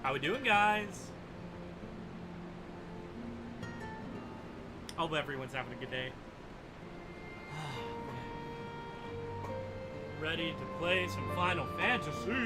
How we doing, guys? Hope everyone's having a good day. Ready to play some Final Fantasy.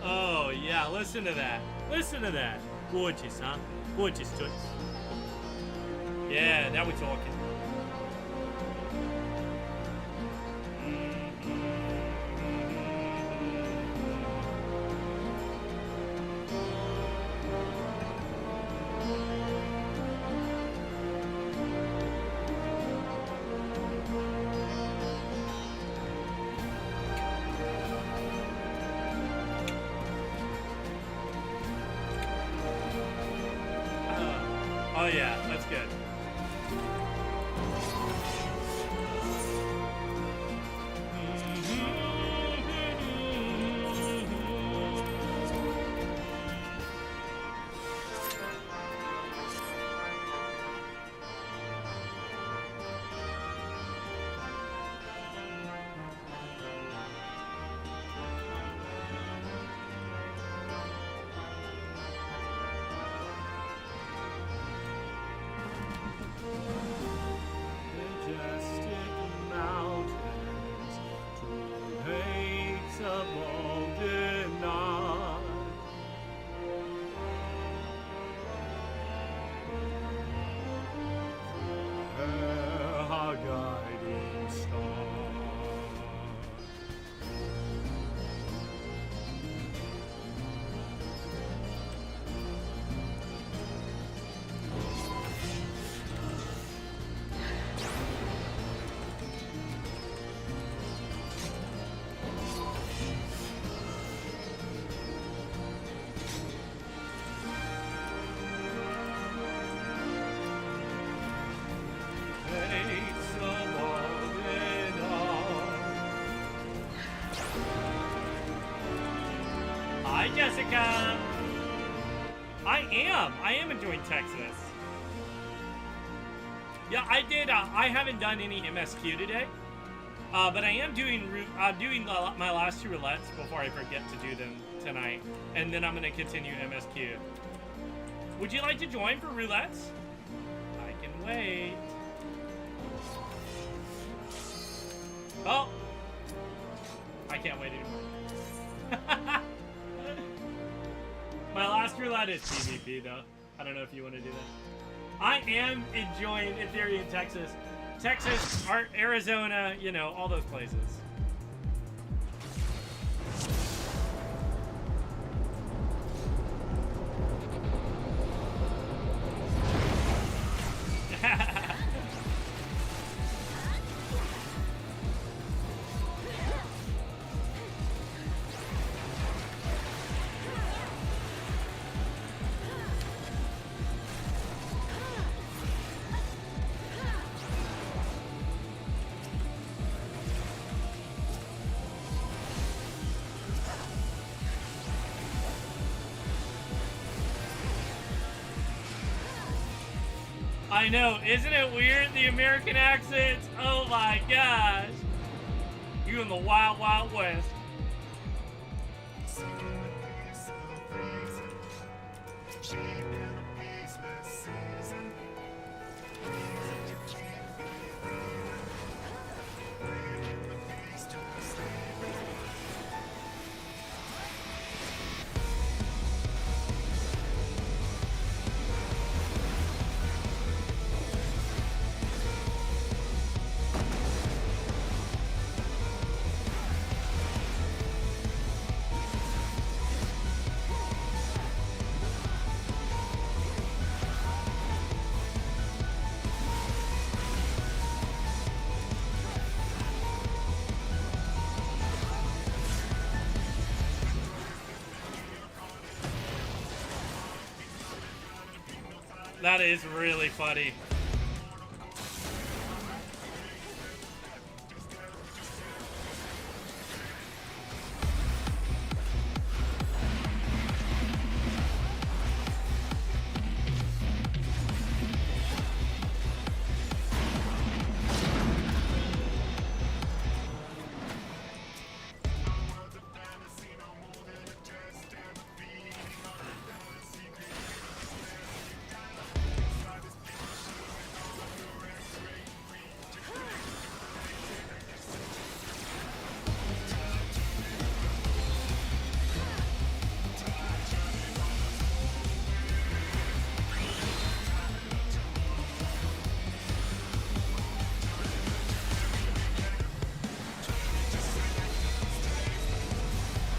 Oh yeah, listen to that. Listen to that. Gorgeous, huh? Gorgeous toots. Yeah, now we're talking. Oh yeah, that's good. Hi, Jessica. I am enjoying Texas. Yeah, I did. I haven't done any MSQ today, but I am doing my last two roulettes before I forget to do them tonight, and then I'm gonna continue MSQ. Would you like to join for roulettes? I can wait. Oh, I can't wait anymore. My last roulette is PvP, though. I don't know if you want to do that. I am enjoying, in theory, in Texas. Texas, Arizona, you know, all those places. I know, isn't it weird, the American accents? Oh my gosh. You in the wild, wild west. That is really funny.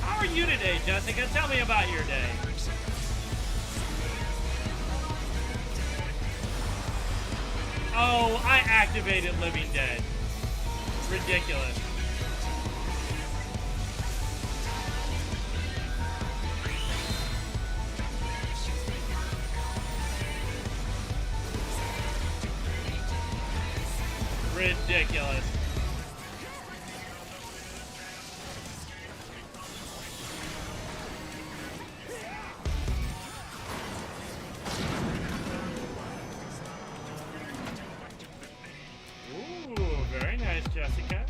How are you today, Jessica? Tell me about your day. Oh, I activated Living Dead. Ridiculous. Ridiculous. Ooh, very nice, Jessica.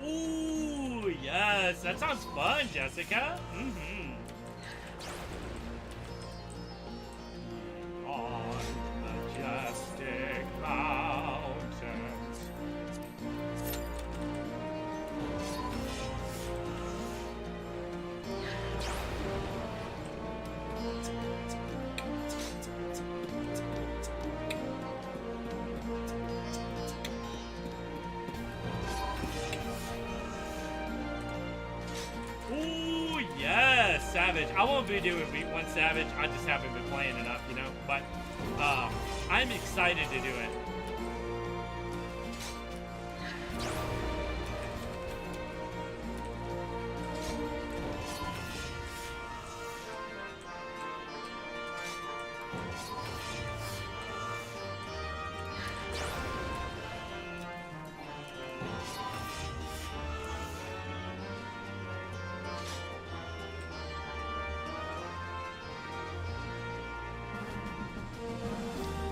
Ooh, yes, that sounds fun, Jessica. Mm-hmm. On majestic mountains. Ooh, yes. Savage. I won't be doing week 1 Savage. I just haven't been playing enough, you know. But I'm excited to do it.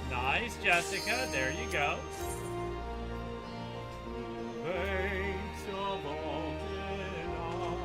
Nice, Jessica. There you go. Thanks of all in all.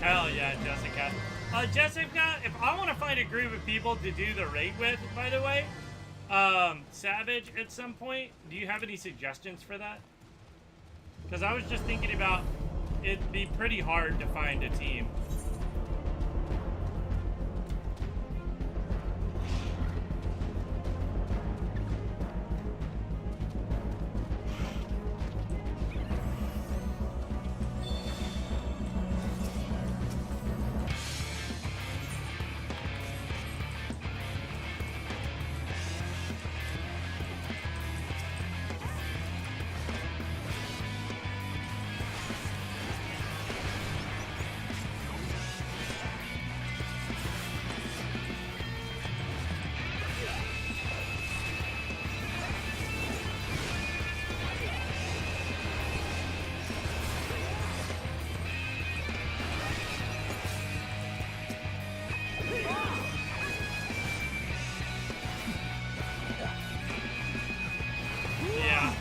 Hell yeah, Jessica. Jessica, if I want to find a group of people to do the raid with, by the way, Savage at some point, do you have any suggestions for that? Because I was just thinking about it'd be pretty hard to find a team.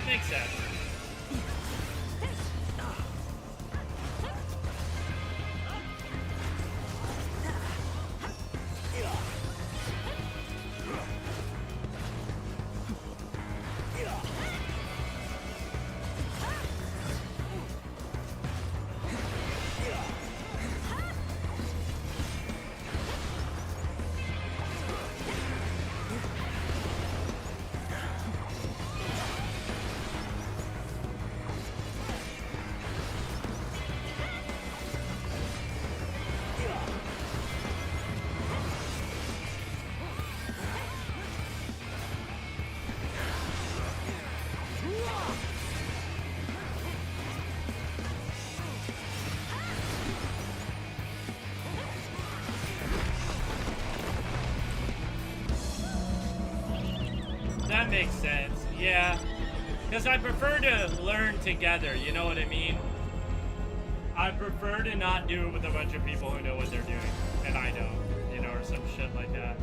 Makes sense. That makes sense, yeah. Because I prefer to learn together, you know what I mean? I prefer to not do it with a bunch of people who know what they're doing, and I don't, you know, or some shit like that.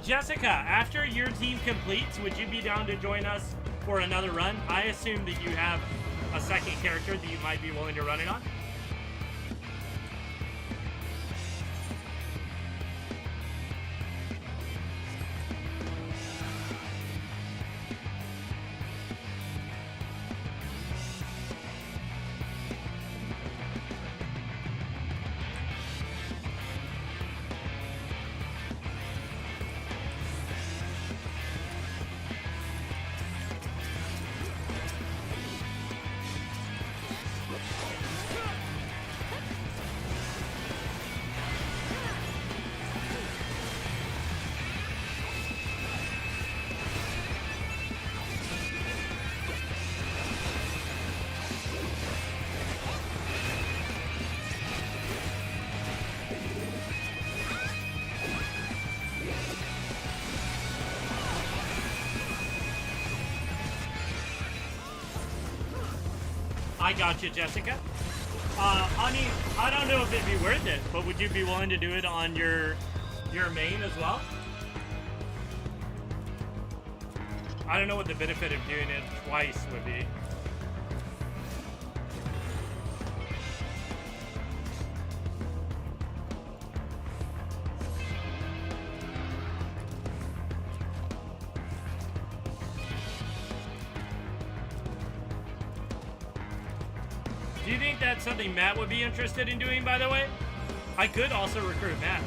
Jessica, after your team completes, would you be down to join us for another run? I assume that you have a second character that you might be willing to run it on. I got you, Jessica. I mean, I don't know if it'd be worth it, but would you be willing to do it on your main as well? I don't know what the benefit of doing it twice would be. Do you think that's something Matt would be interested in doing, by the way? I could also recruit Matt.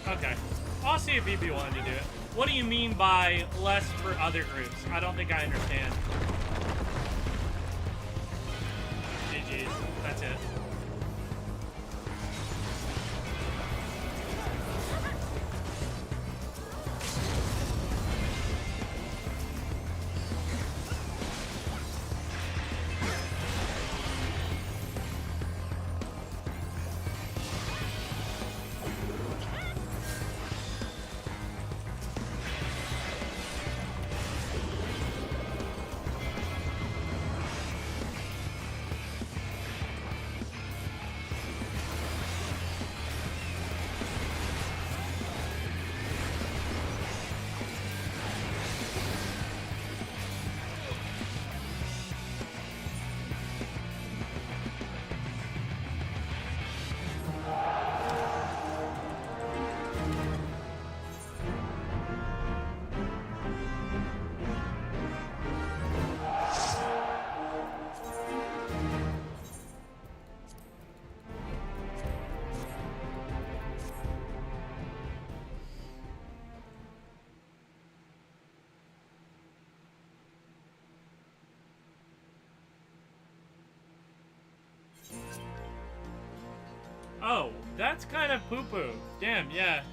Okay. I'll see if he'd be willing to do it. What do you mean by less for other groups? I don't think I understand. GG's. That's it. Oh, that's kind of poo-poo. Damn, yeah.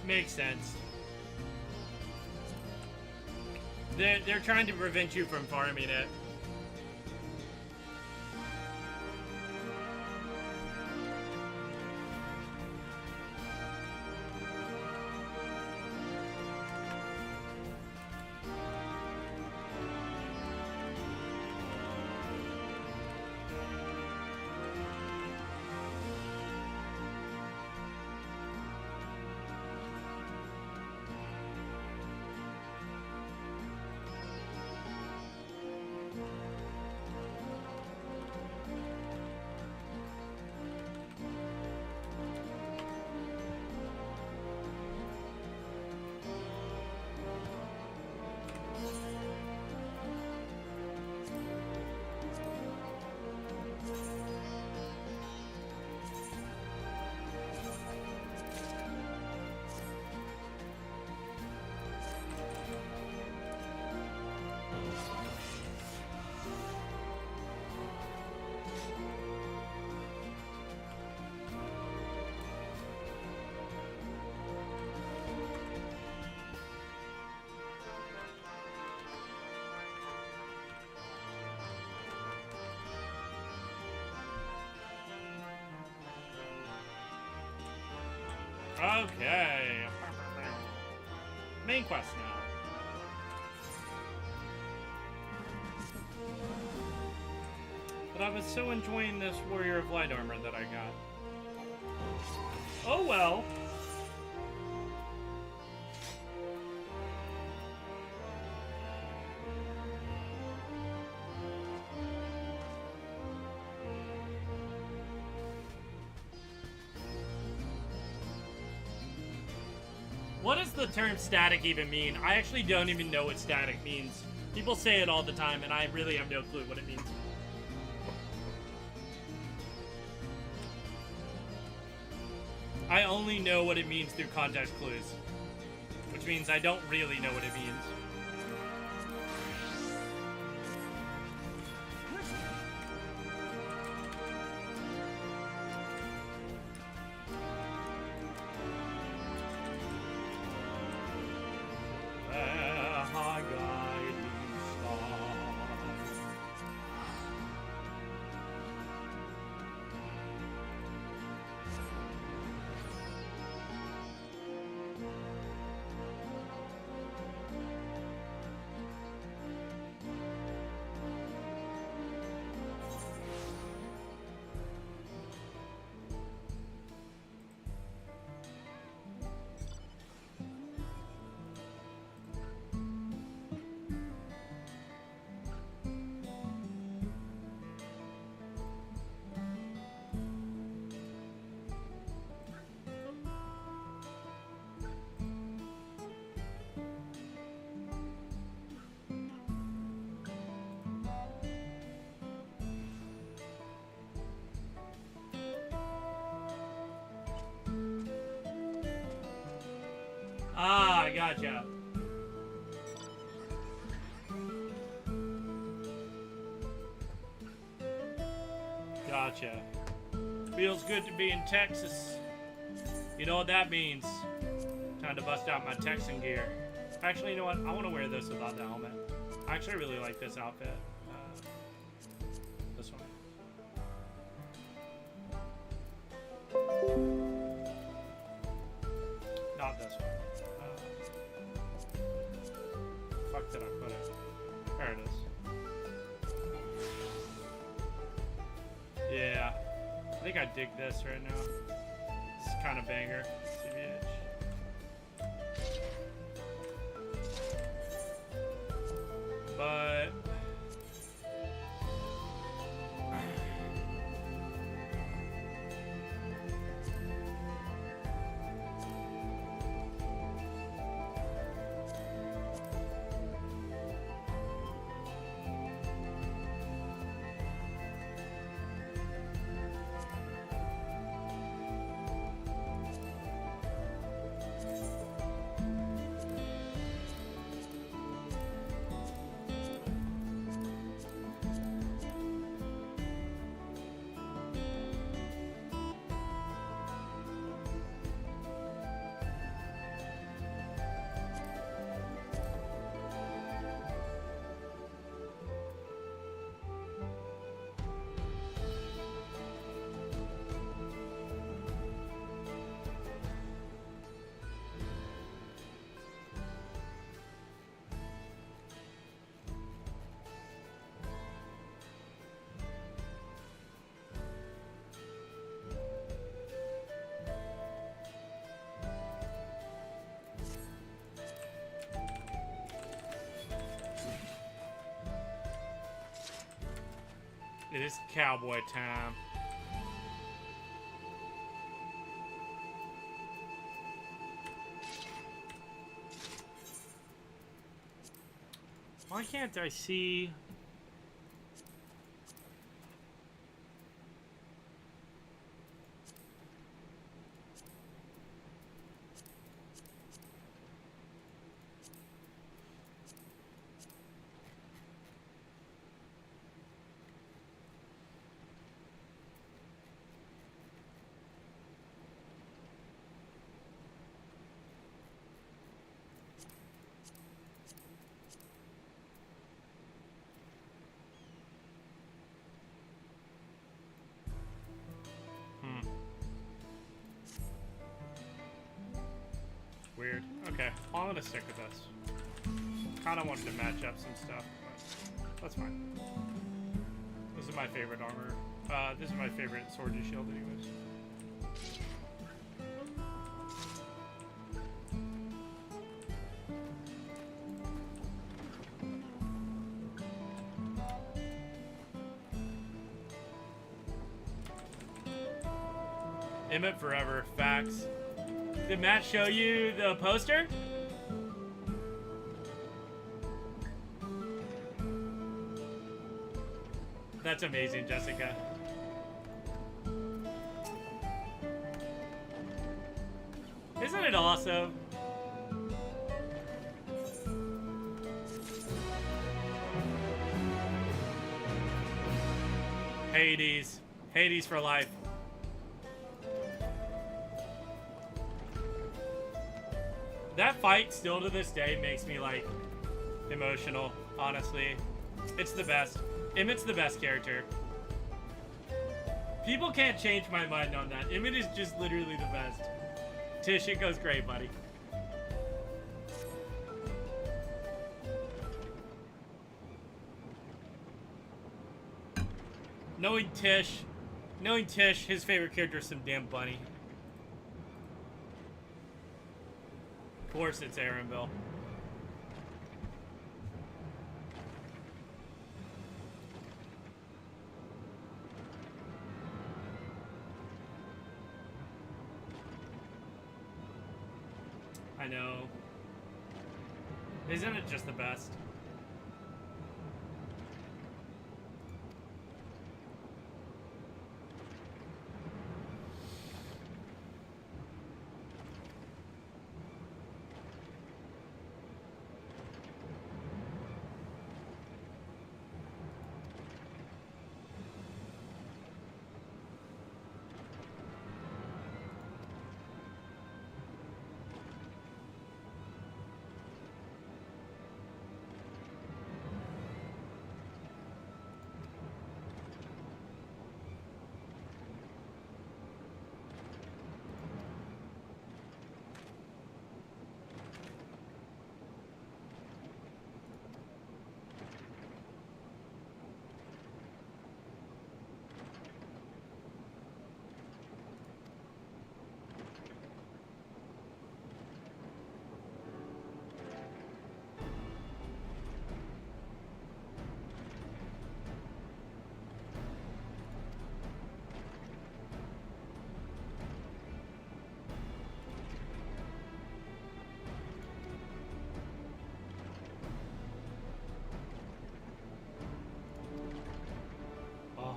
Makes sense. They're trying to prevent you from farming it. Okay. Main quest now. But I was so enjoying this Warrior of Light armor that I got. Oh well. What does the term static even mean? I actually don't even know what static means. People say it all the time, and I really have no clue what it means. I only know what it means through context clues, which means I don't really know what it means. Ah, I gotcha. Gotcha. Feels good to be in Texas. You know what that means. Time to bust out my Texan gear. Actually, you know what? I want to wear this without the helmet. I actually really like this outfit. This one. Not this one. Fuck did I put it? There it is. Yeah. I think I dig this right now. It's kind of banger. CVH. But It is cowboy time. Why can't I see? Weird. Okay, well, I'm gonna stick with this. Kinda wanted to match up some stuff, but that's fine. This is my favorite armor. This is my favorite sword and shield anyways. Emmett forever. Facts. Did Matt show you the poster? That's amazing, Jessica. Isn't it awesome? Hades. Hades for life. That fight still to this day makes me like emotional, honestly. It's the best. Emmett's the best character. People can't change my mind on that. Emmett is just literally the best. Tish, it goes great, buddy. Knowing Tish, his favorite character is some damn bunny. Of course it's Aaronville. I know. Isn't it just the best?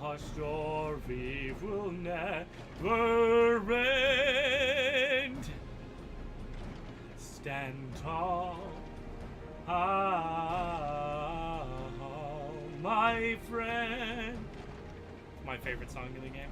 Our story will never end. Stand tall, my friend. It's my favorite song in the game.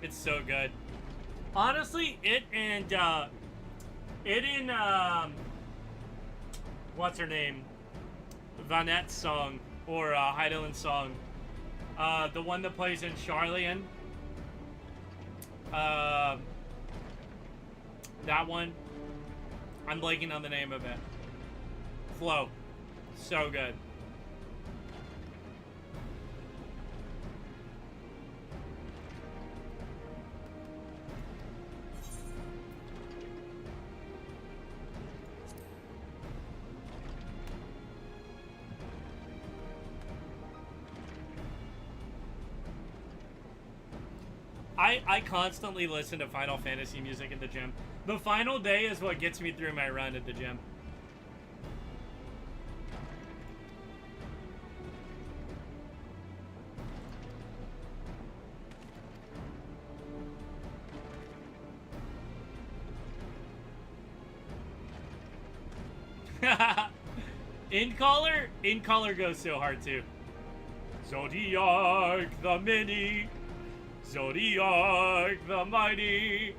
It's so good. Honestly, it and what's her name? Vanette's song, or Heidelin's song. The one that plays in Charlian. That one. I'm blanking on the name of it. Flow. So good. I constantly listen to Final Fantasy music in the gym. The final day is what gets me through my run at the gym. In-caller goes so hard too. Zodiac the many, Zodiac the mighty.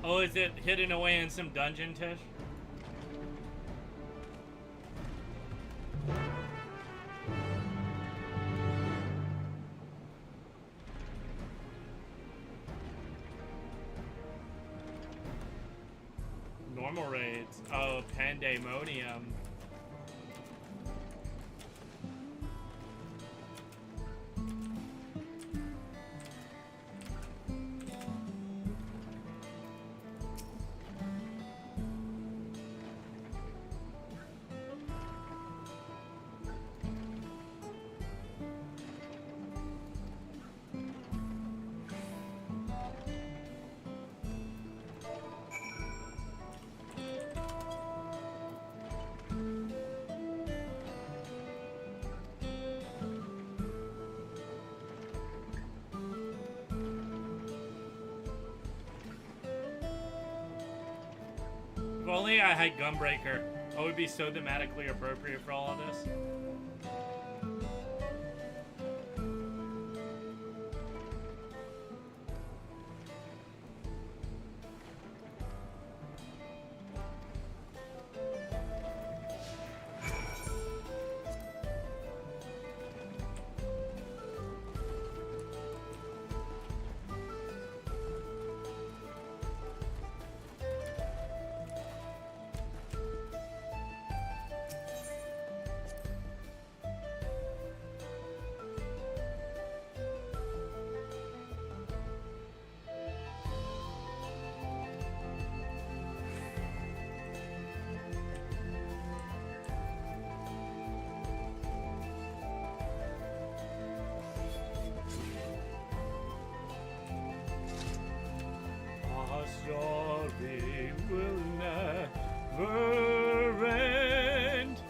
Oh, is it hidden away in some dungeon, Tish? Normal raids. Oh, Pandemonium. If only I had Gunbreaker, I would be so thematically appropriate for all of this. Story will never end.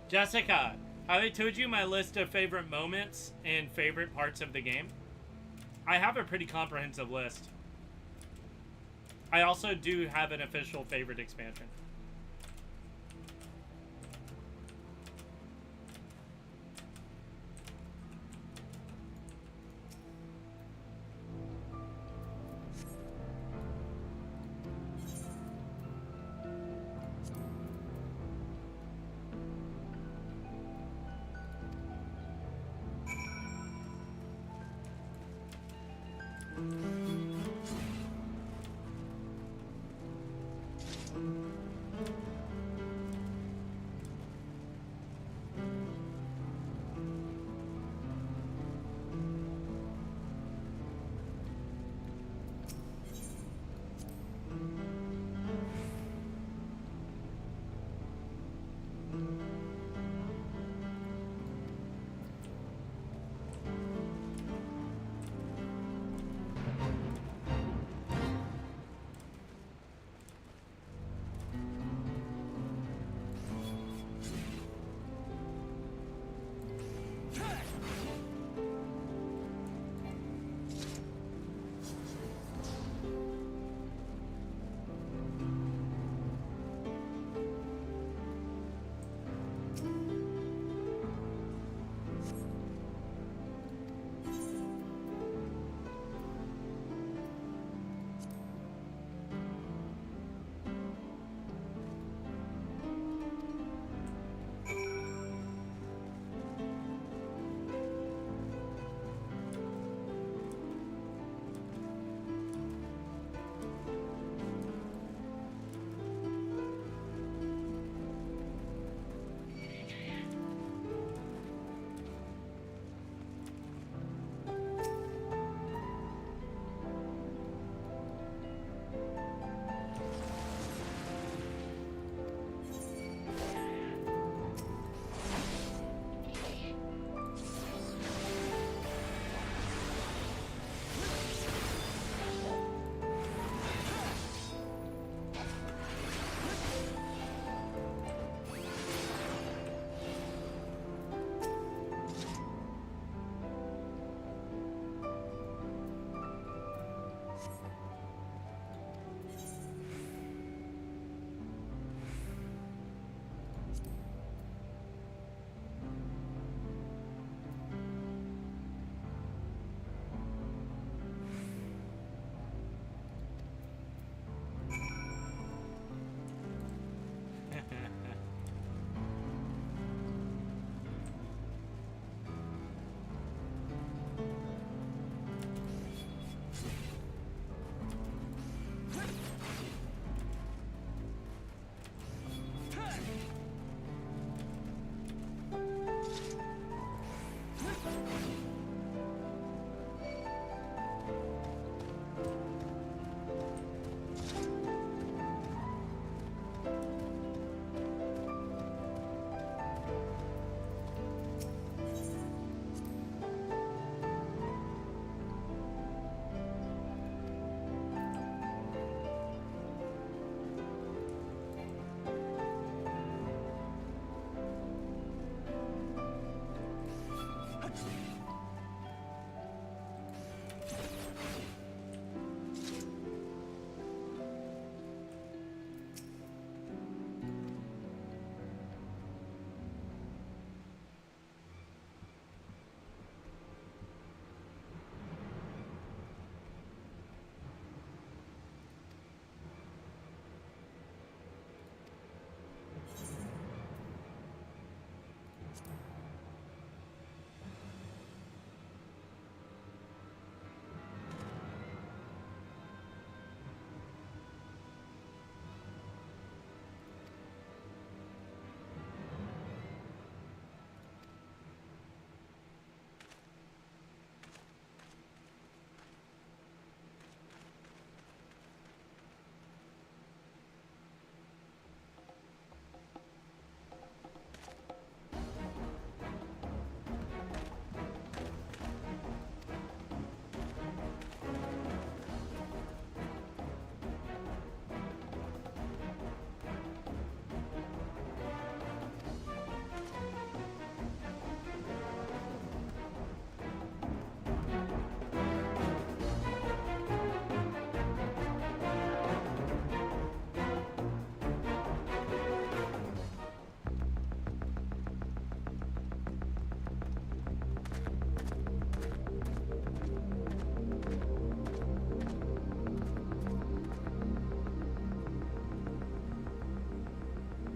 Jessica, have I told you my list of favorite moments and favorite parts of the game? I have a pretty comprehensive list. I also do have an official favorite expansion.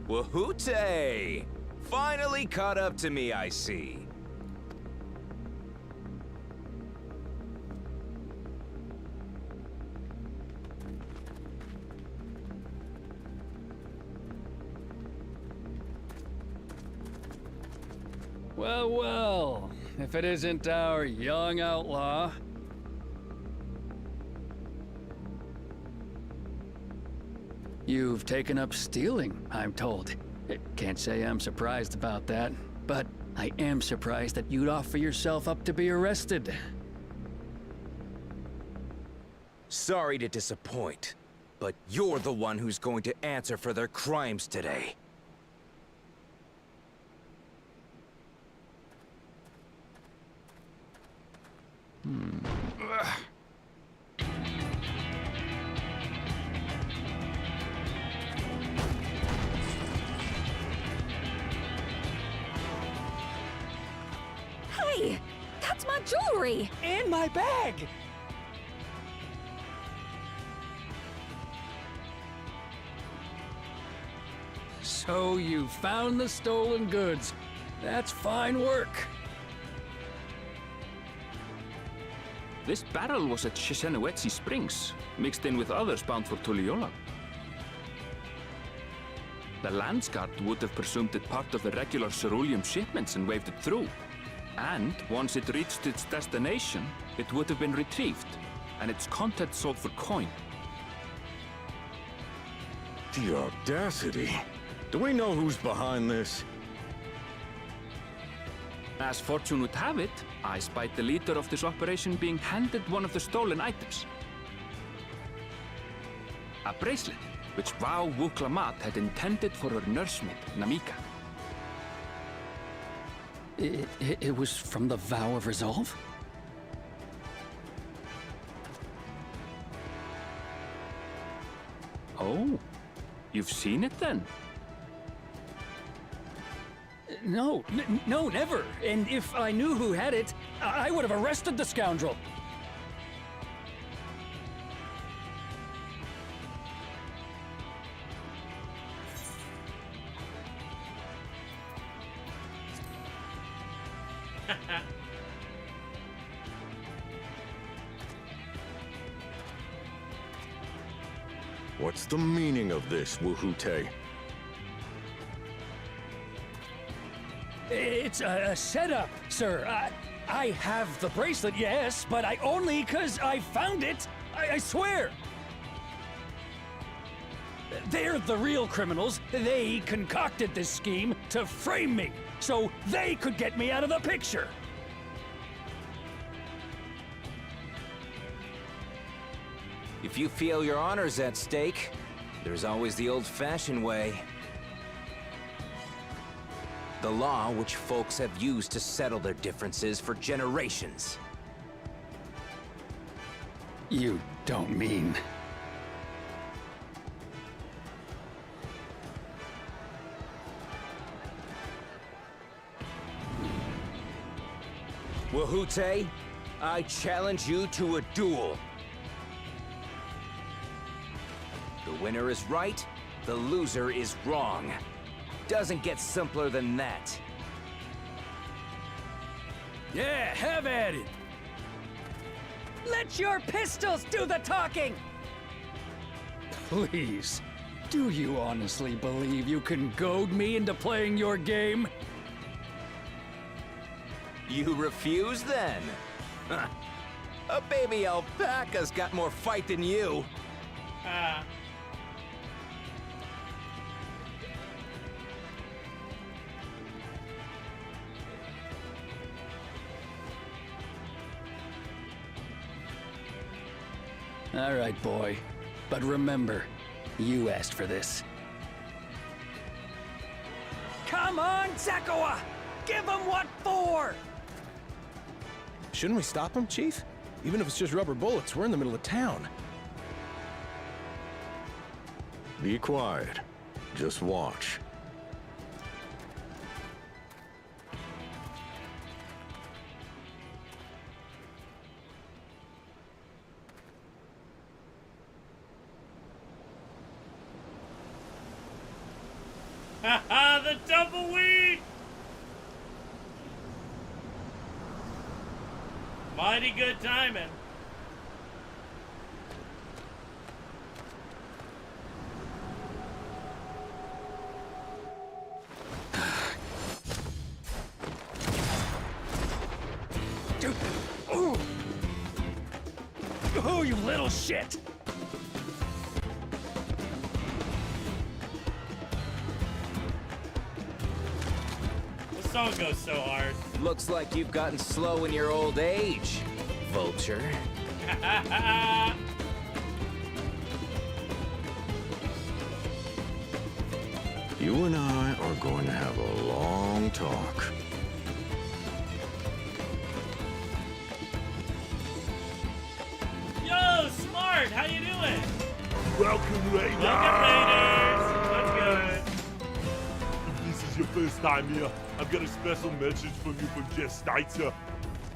Wahoote! Finally caught up to me, I see. Well, well, if it isn't our young outlaw. You've taken up stealing, I'm told. Can't say I'm surprised about that, but I am surprised that you'd offer yourself up to be arrested. Sorry to disappoint, but you're the one who's going to answer for their crimes today. Hey, that's my jewelry! And my bag! So you found the stolen goods. That's fine work. This barrel was at Shishenawetsi Springs, mixed in with others bound for Tuliyola. The Landsguard would have presumed it part of the regular ceruleum shipments and waved it through. And once it reached its destination, it would have been retrieved, and its contents sold for coin. The audacity. Do we know who's behind this? As fortune would have it, I spied the leader of this operation being handed one of the stolen items. A bracelet, which Vau Wuklamat had intended for her nursemaid, Namika. It was from the Vow of Resolve? Oh, you've seen it then? No, no, never. And if I knew who had it, I would have arrested the scoundrel. What's the meaning of this, Wahoote? It's a setup, sir. I have the bracelet, yes, but I only 'cause I found it. I swear. They're the real criminals. They concocted this scheme to frame me, so they could get me out of the picture. If you feel your honor's at stake, there's always the old-fashioned way. The law which folks have used to settle their differences for generations. You don't mean... Wahoote, I challenge you to a duel. The winner is right, the loser is wrong. Doesn't get simpler than that. Yeah, have at it. Let your pistols do the talking! Please, do you honestly believe you can goad me into playing your game? You refuse then? Huh. A baby alpaca's got more fight than you. All right, boy. But remember, you asked for this. Come on, Zakawa! Give him what for! Shouldn't we stop him, Chief? Even if it's just rubber bullets, we're in the middle of town. Be quiet. Just watch. The tumbleweed! Mighty good timing. Oh, you little shit! This song goes so hard. Looks like you've gotten slow in your old age, Vulture. You and I are going to have a long talk. Yo, Smart, how you doing? Welcome, Raiders! Welcome, Raiders! What's good? If this is your first time here, I've got a special message from you from Jeff Steitzer.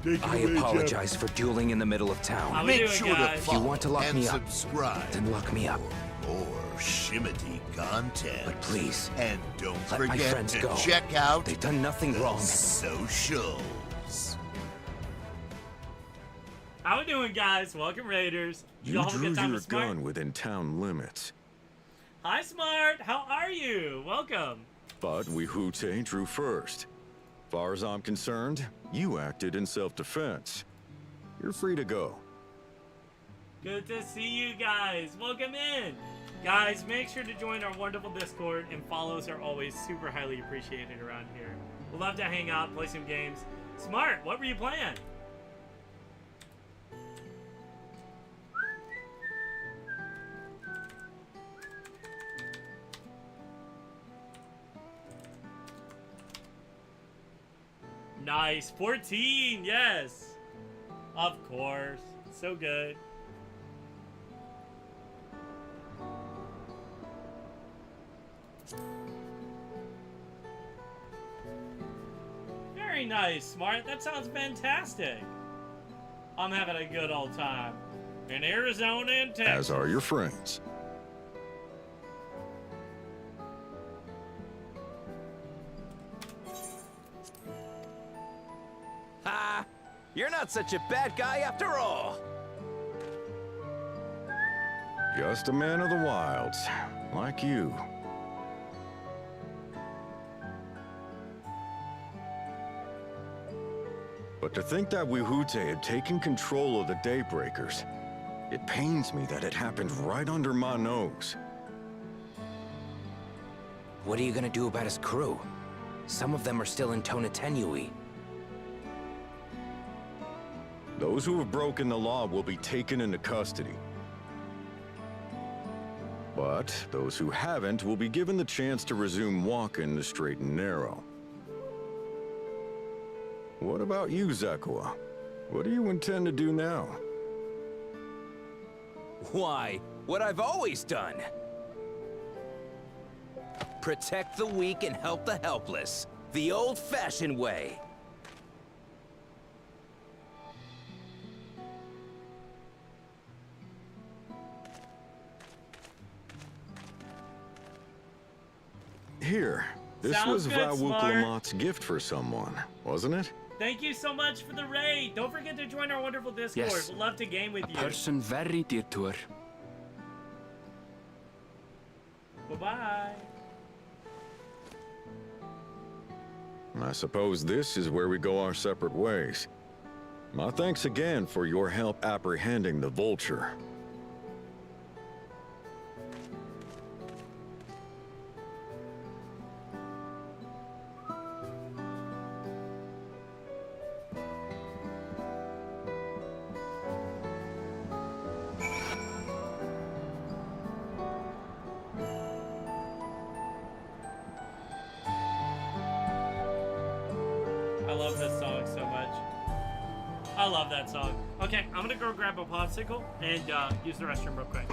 Take it I away, Jeff. apologize for dueling in the middle of How town. we Make doing, sure guys? to You follow want to lock and me up? subscribe Then lock me up. for more shimmy content. But please, And don't let my forget friends to go. check out They've done nothing the wrong. socials. How we doing, guys? Welcome, Raiders. You Y'all have a drew good time your with Smart? gun within town limits, Hi, Smart. How are you? Welcome. but Wihute drew first. Far as I'm concerned, you acted in self-defense. You're free to go. Good to see you guys. Welcome in. Guys, make sure to join our wonderful Discord, and follows are always super highly appreciated around here. We'd love to hang out, play some games. Smart, what were you playing? Nice. 14, yes. Of course. So good. Very nice, Smart. That sounds fantastic. I'm having a good old time. In Arizona and Texas. As are your friends. Ha! You're not such a bad guy after all. Just a man of the wilds, like you. But to think that Wihute had taken control of the Daybreakers, it pains me that it happened right under my nose. What are you gonna do about his crew? Some of them are still in Coninues. Those who have broken the law will be taken into custody. But those who haven't will be given the chance to resume walking the straight and narrow. What about you, Zakua? What do you intend to do now? Why? What I've always done. Protect the weak and help the helpless. The old-fashioned way. Here, this Sounds was good, Vawuk Smart. Lamott's gift for someone, wasn't it? Thank you so much for the raid. Don't forget to join our wonderful Discord. Yes. We'd love to game with A you. person very dear to her. Bye-bye. I suppose this is where we go our separate ways. My thanks again for your help apprehending the Vulture. I love this song so much. I love that song. Okay, I'm gonna go grab a popsicle and use the restroom real quick.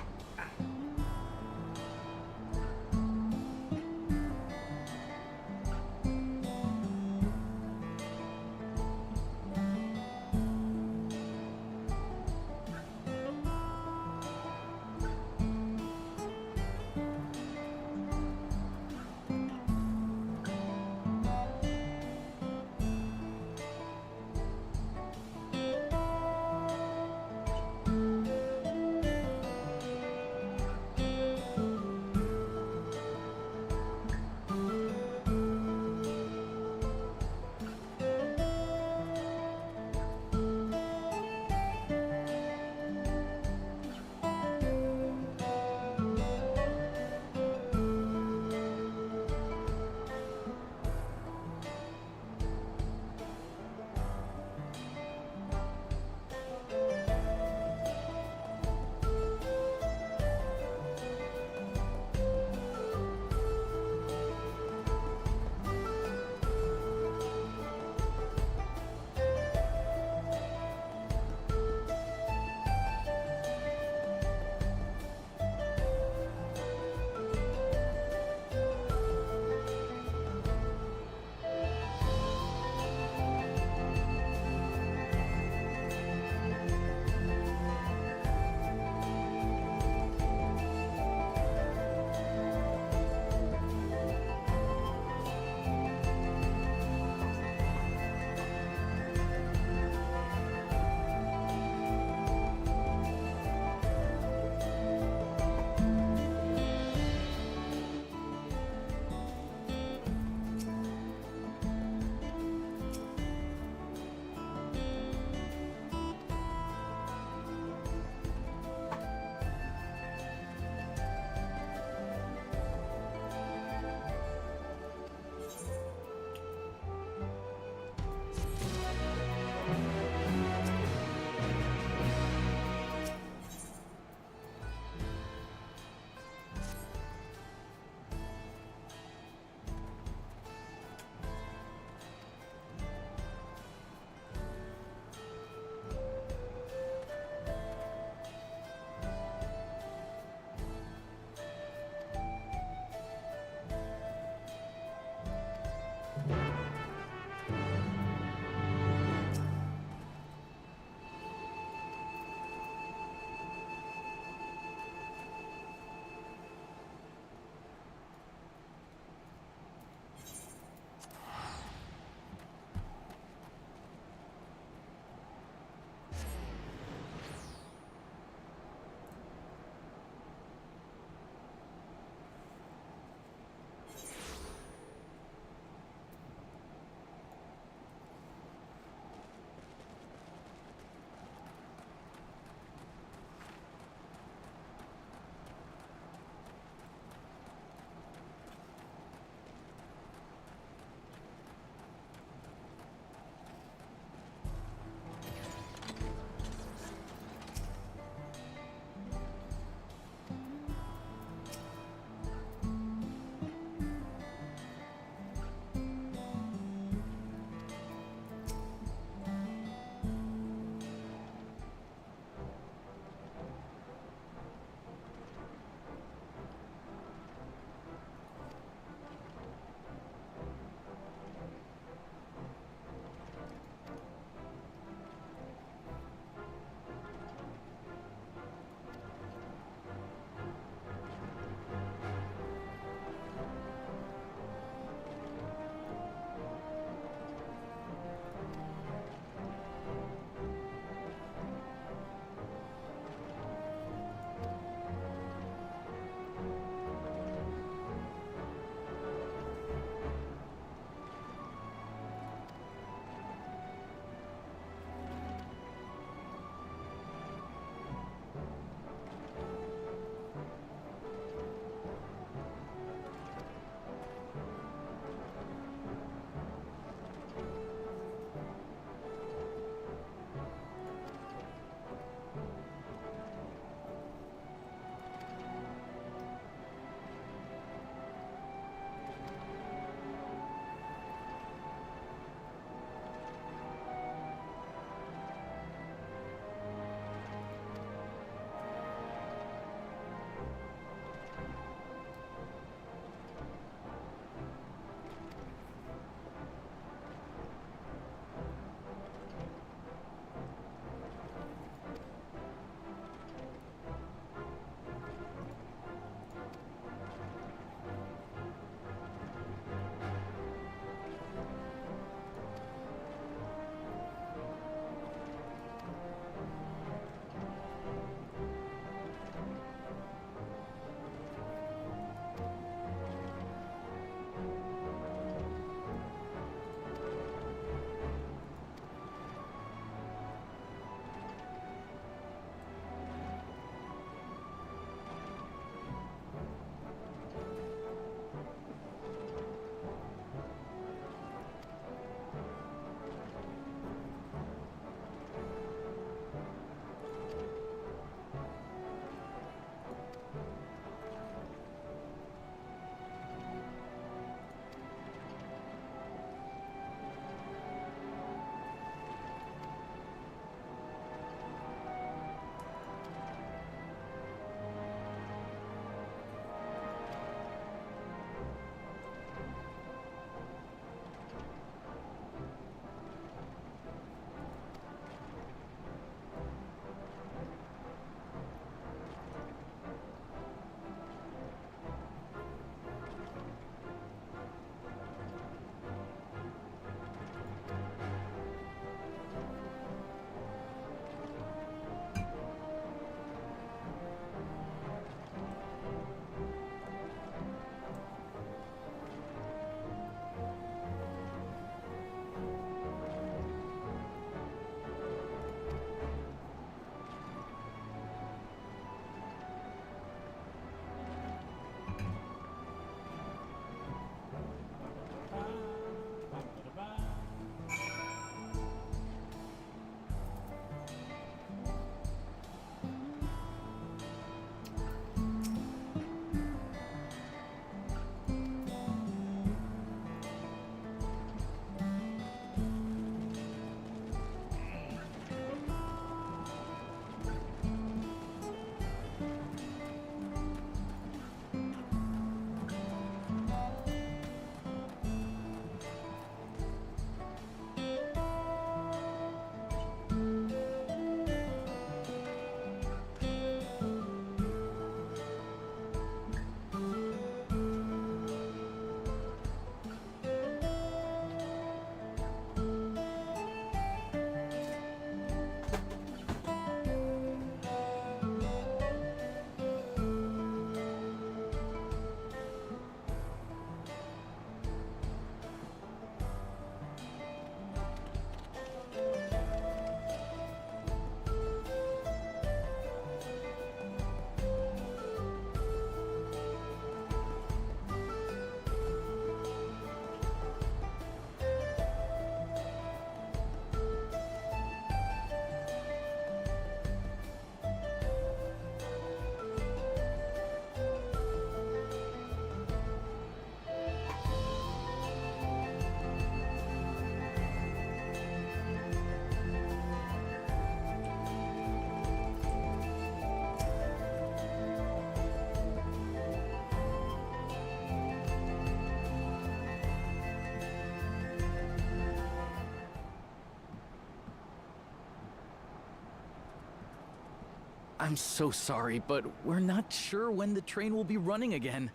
I'm so sorry, but we're not sure when the train will be running again.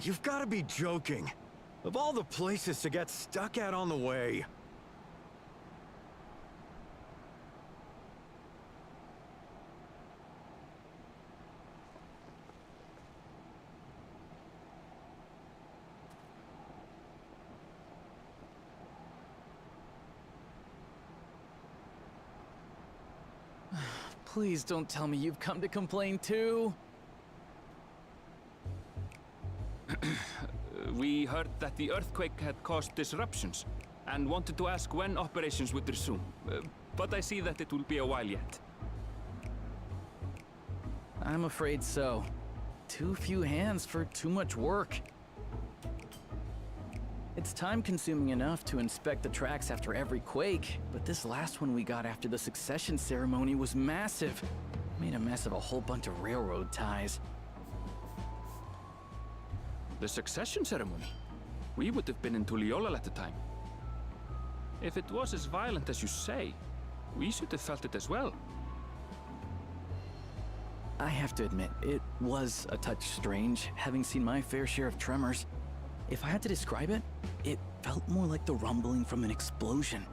You've got to be joking. Of all the places to get stuck at on the way. Please don't tell me you've come to complain too. We heard that the earthquake had caused disruptions and wanted to ask when operations would resume. But I see that it will be a while yet. I'm afraid so. Too few hands for too much work. It's time-consuming enough to inspect the tracks after every quake, but this last one we got after the succession ceremony was massive. Made a mess of a whole bunch of railroad ties. The succession ceremony? We would have been in Tuliolal at the time. If it was as violent as you say, we should have felt it as well. I have to admit, it was a touch strange, having seen my fair share of tremors. If I had to describe it, it felt more like the rumbling from an explosion.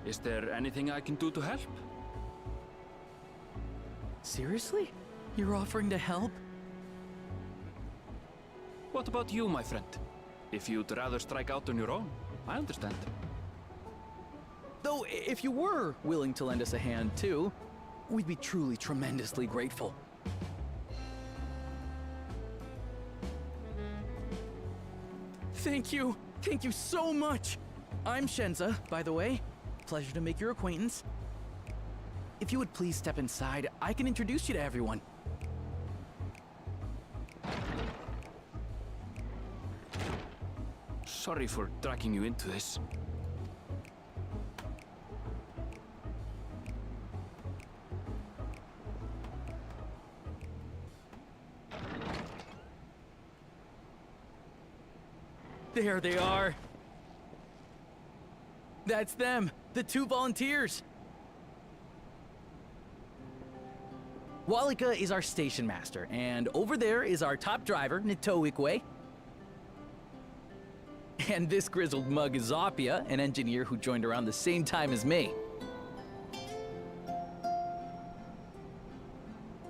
Is there anything I can do to help? Seriously? You're offering to help? What about you, my friend? If you'd rather strike out on your own, I understand. Though, if you were willing to lend us a hand too, we'd be truly tremendously grateful. Thank you! Thank you so much! I'm Shenza, by the way. Pleasure to make your acquaintance. If you would please step inside, I can introduce you to everyone. Sorry for dragging you into this. There they are. That's them, the 2 volunteers. Walika is our station master, and over there is our top driver, Nitoikwe. And this grizzled mug is Zopia, an engineer who joined around the same time as me.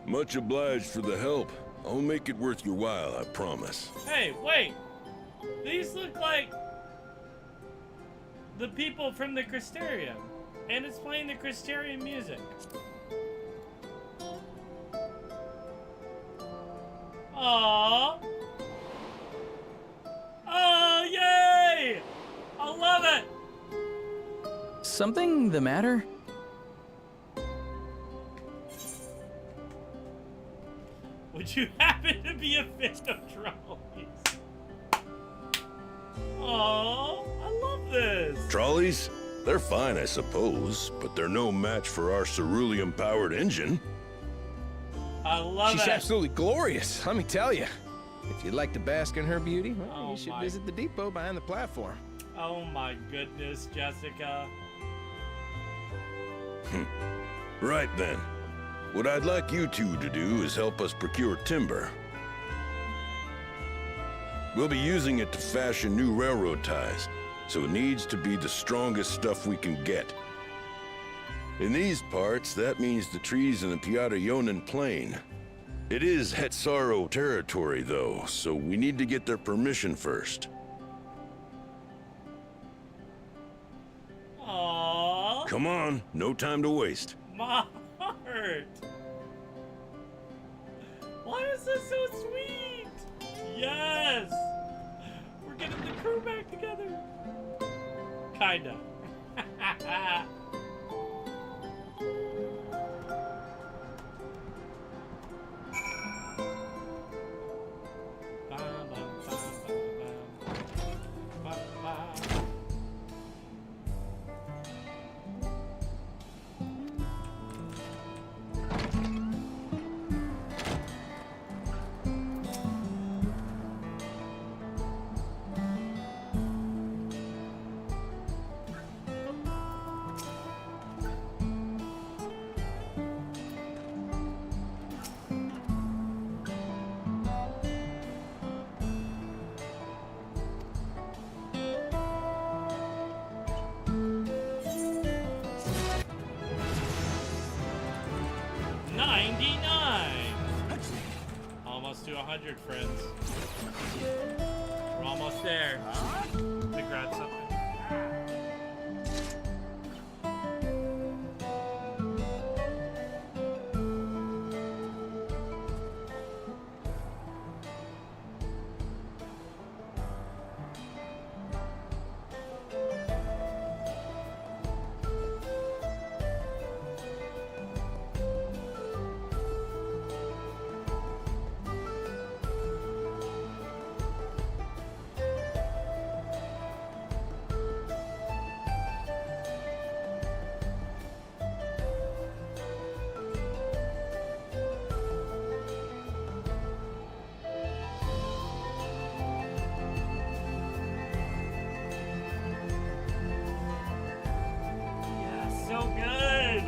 Much obliged for the help. I'll make it worth your while, I promise. Hey, wait! These look like the people from the Crystarium, and it's playing the Crystarium music. Aww! Oh, yay! I love it! Something the matter? Would you happen to be a fan of trolleys? Oh, I love this. Trolleys? They're fine, I suppose, but they're no match for our ceruleum-powered engine. I love She's it. absolutely glorious, let me tell you. If you'd like to bask in her beauty, well, Oh you should my- visit the depot behind the platform. Oh my goodness, Jessica. Right then. What I'd like you two to do is help us procure timber. We'll be using it to fashion new railroad ties, so it needs to be the strongest stuff we can get. In these parts, that means the trees in the Piata-Yonan Plain. It is Hetsaro territory, though, so we need to get their permission first. Aww, Come on, no time to waste. my heart. Why is this so sweet? Yes! We're getting the crew back together. Kinda. 100 friends. We're almost there. To grab something. So good!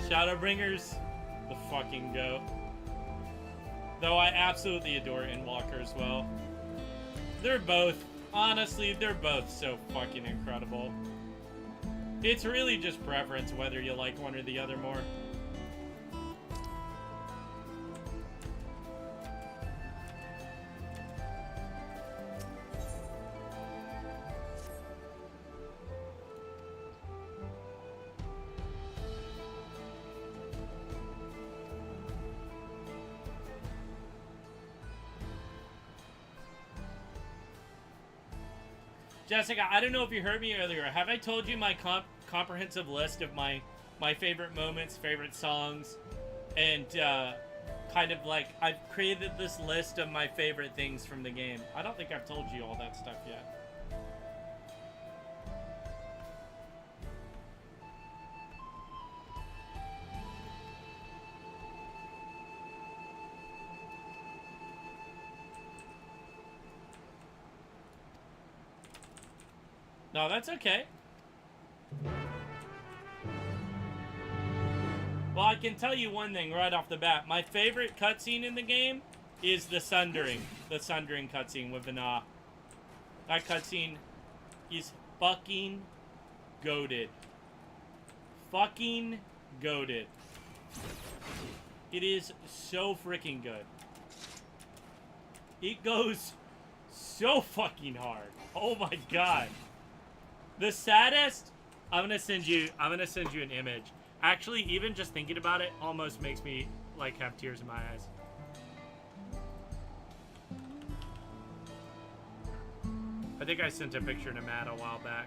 Shadowbringers, the fucking goat. Though I absolutely adore Endwalker as well. They're both, honestly, they're both so fucking incredible. It's really just preference whether you like one or the other more. Jessica, I don't know if you heard me earlier. Have I told you my comprehensive list of my favorite moments, favorite songs, and kind of like I've created this list of my favorite things from the game. I don't think I've told you all that stuff yet. No, that's okay. Well, I can tell you one thing right off the bat. My favorite cutscene in the game is the Sundering. The Sundering cutscene with Vana. That cutscene is fucking goated. Fucking goated. It is so freaking good. It goes so fucking hard. Oh my god. The saddest, I'm gonna send you an image. Actually, even just thinking about it almost makes me like have tears in my eyes. I think I sent a picture to Matt a while back.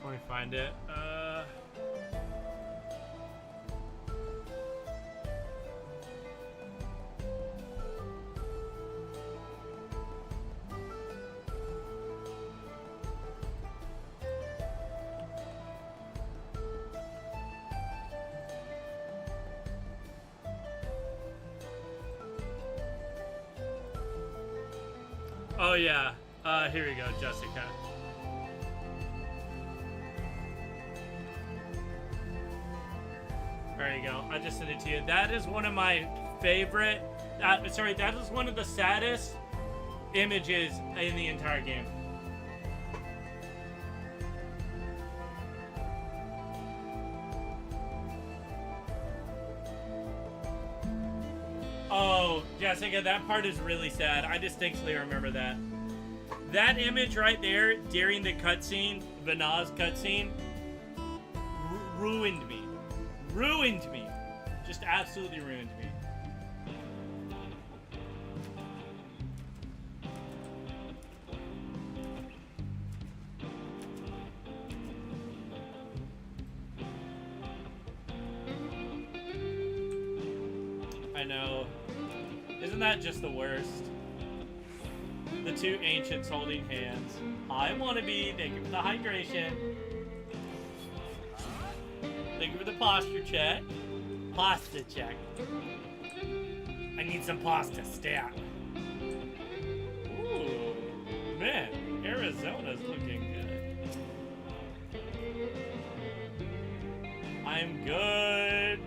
Let me find it. Oh yeah. Here we go, Jessica. There you go. I just sent it to you. That is one of my favorite. That is one of the saddest images in the entire game. Oh, Jessica, that part is really sad. I distinctly remember that. That image right there during the cutscene, Vana's cutscene, ruined me. Ruined me. Just absolutely ruined me. I know. Isn't that just the worst? The two ancients holding hands. Hi, wannabe. Thank you for the hydration. Thank you for the posture check. Pasta check. I need some pasta stat. Ooh, man, Arizona's looking good. I'm good.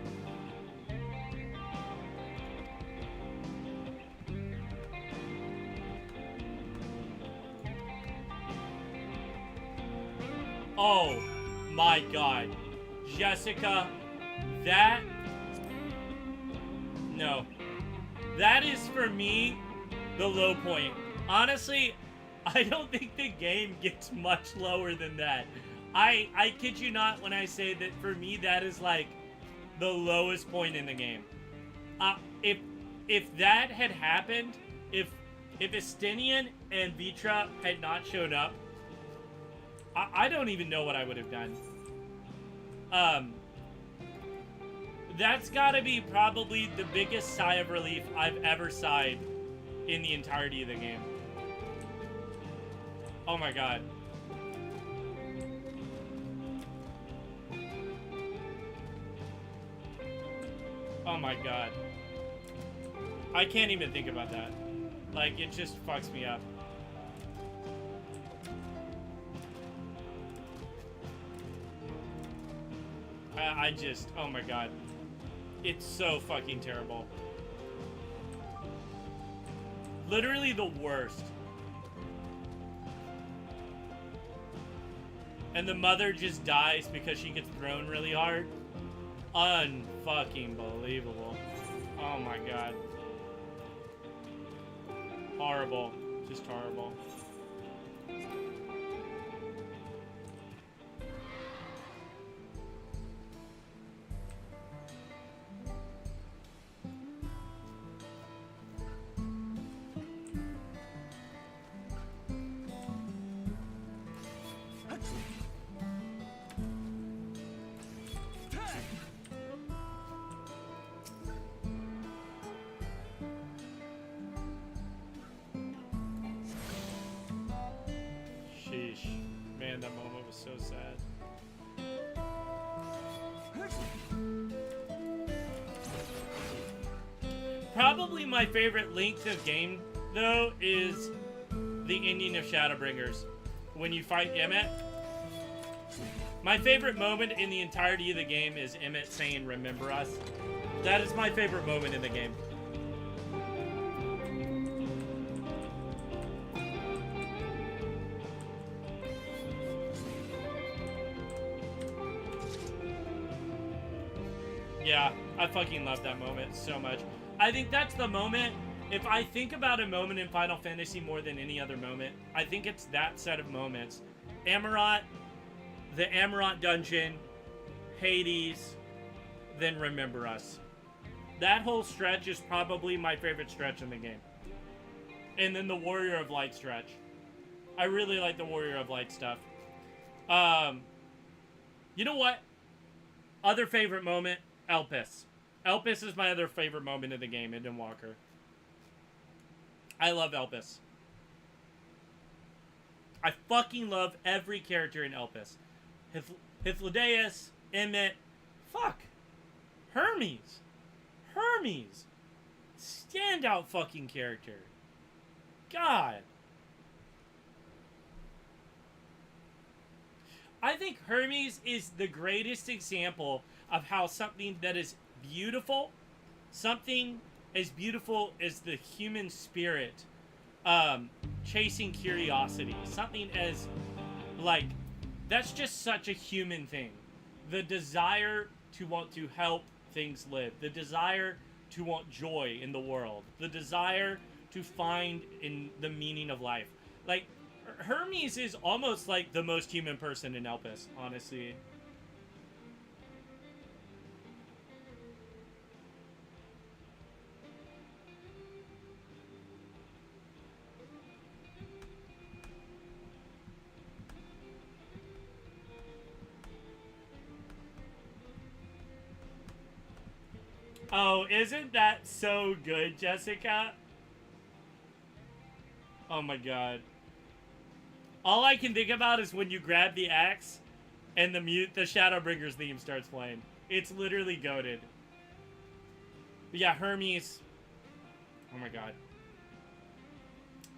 Oh my god. Jessica, that... No. That is, for me, the low point. Honestly, I don't think the game gets much lower than that. I kid you not when I say that for me, that is like the lowest point in the game. If that had happened, if Estinian and Vitra had not shown up, I don't even know what I would have done. That's gotta be probably the biggest sigh of relief I've ever sighed in the entirety of the game. Oh my god. Oh my god. I can't even think about that. Like, it just fucks me up. I just, oh my god. It's so fucking terrible. Literally the worst. And the mother just dies because she gets thrown really hard. Unfucking believable. Oh my god. Horrible. Just horrible. Sheesh. Man, that moment was so sad. Probably my favorite length of game, though, is the ending of Shadowbringers. When you fight Emmett. My favorite moment in the entirety of the game is Emmett saying, "Remember us." That is my favorite moment in the game. Yeah, I fucking love that moment so much. I think that's the moment, if I think about a moment in Final Fantasy more than any other moment, I think it's that set of moments. Amarant, the Amarant dungeon, Hades, then Remember Us. That whole stretch is probably my favorite stretch in the game. And then the Warrior of Light stretch. I really like the Warrior of Light stuff. You know what? Other favorite moment, Elpis. Elpis is my other favorite moment in the game, Eden Walker. I love Elpis. I fucking love every character in Elpis. Hythlodaeus, Emmett, fuck. Hermes. Hermes. Standout fucking character. God. I think Hermes is the greatest example of how something that is beautiful, something as beautiful as the human spirit, chasing curiosity, something as, like, that's just such a human thing. The desire to want to help things live, the desire to want joy in the world, the desire to find in the meaning of life. Like, Hermes is almost like the most human person in Elpis, honestly. Oh, isn't that so good, Jessica? Oh my god. All I can think about is when you grab the axe and the Shadowbringers theme starts playing. It's literally goated. But yeah, Hermes. Oh my god.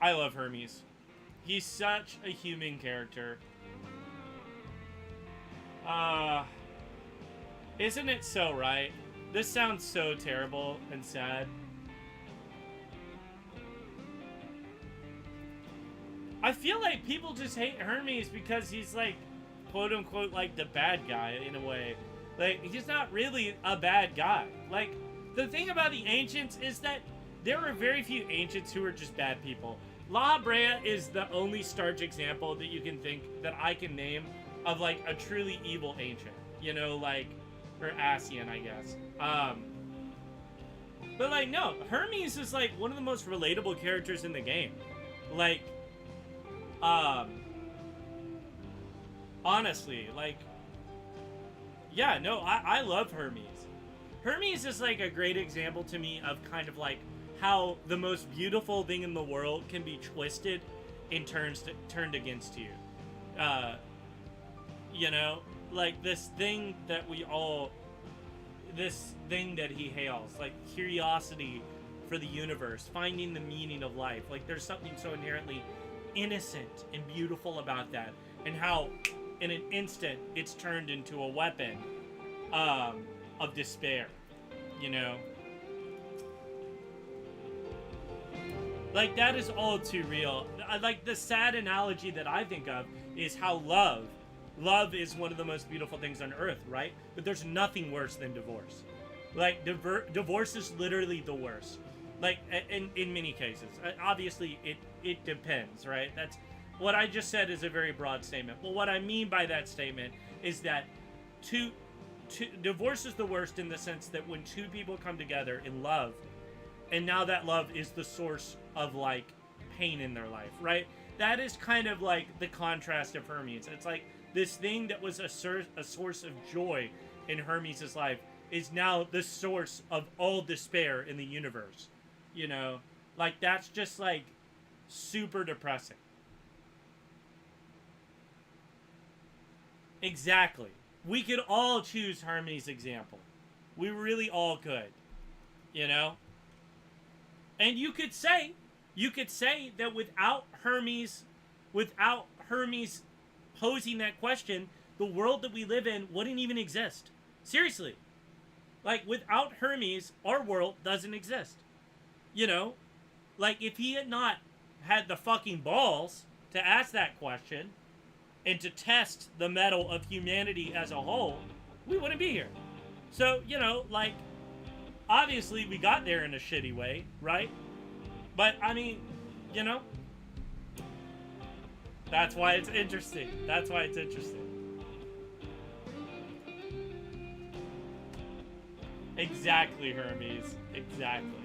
I love Hermes. He's such a human character. Isn't it so right? This sounds so terrible and sad. I feel like people just hate Hermes because he's like, quote unquote, like the bad guy in a way. Like, he's not really a bad guy. Like, the thing about the ancients is that there are very few ancients who are just bad people. La Brea is the only starch example that you can think that I can name of like a truly evil ancient. You know, like, or Asian, I guess. But like, no, Hermes is like one of the most relatable characters in the game. Like, honestly, like, yeah, no, I love Hermes. Hermes is like a great example to me of kind of like how the most beautiful thing in the world can be twisted and turned against you. You know, like this thing that he hails, like curiosity for the universe, finding the meaning of life. Like there's something so inherently innocent and beautiful about that, and how in an instant it's turned into a weapon of despair, you know? Like, that is all too real. Like, the sad analogy that I think of is how love is one of the most beautiful things on earth, right? But there's nothing worse than divorce. Like, divorce is literally the worst. Like, in many cases. Obviously, it depends, right? That's what I just said is a very broad statement. But what I mean by that statement is that divorce is the worst in the sense that when two people come together in love, and now that love is the source of, like, pain in their life, right? That is kind of like the contrast of Hermes. It's like this thing that was a source of joy in Hermes' life is now the source of all despair in the universe. You know? Like, that's just, like, super depressing. Exactly. We could all choose Hermes' example. We really all could. You know? And you could say that without Hermes posing that question, the world that we live in wouldn't even exist. Seriously. Like, without Hermes, our world doesn't exist. You know? Like, if he had not had the fucking balls to ask that question and to test the mettle of humanity as a whole, we wouldn't be here. So, you know, like, obviously we got there in a shitty way, right? But, I mean, you know, that's why it's interesting. That's why it's interesting. Exactly, Hermes. Exactly.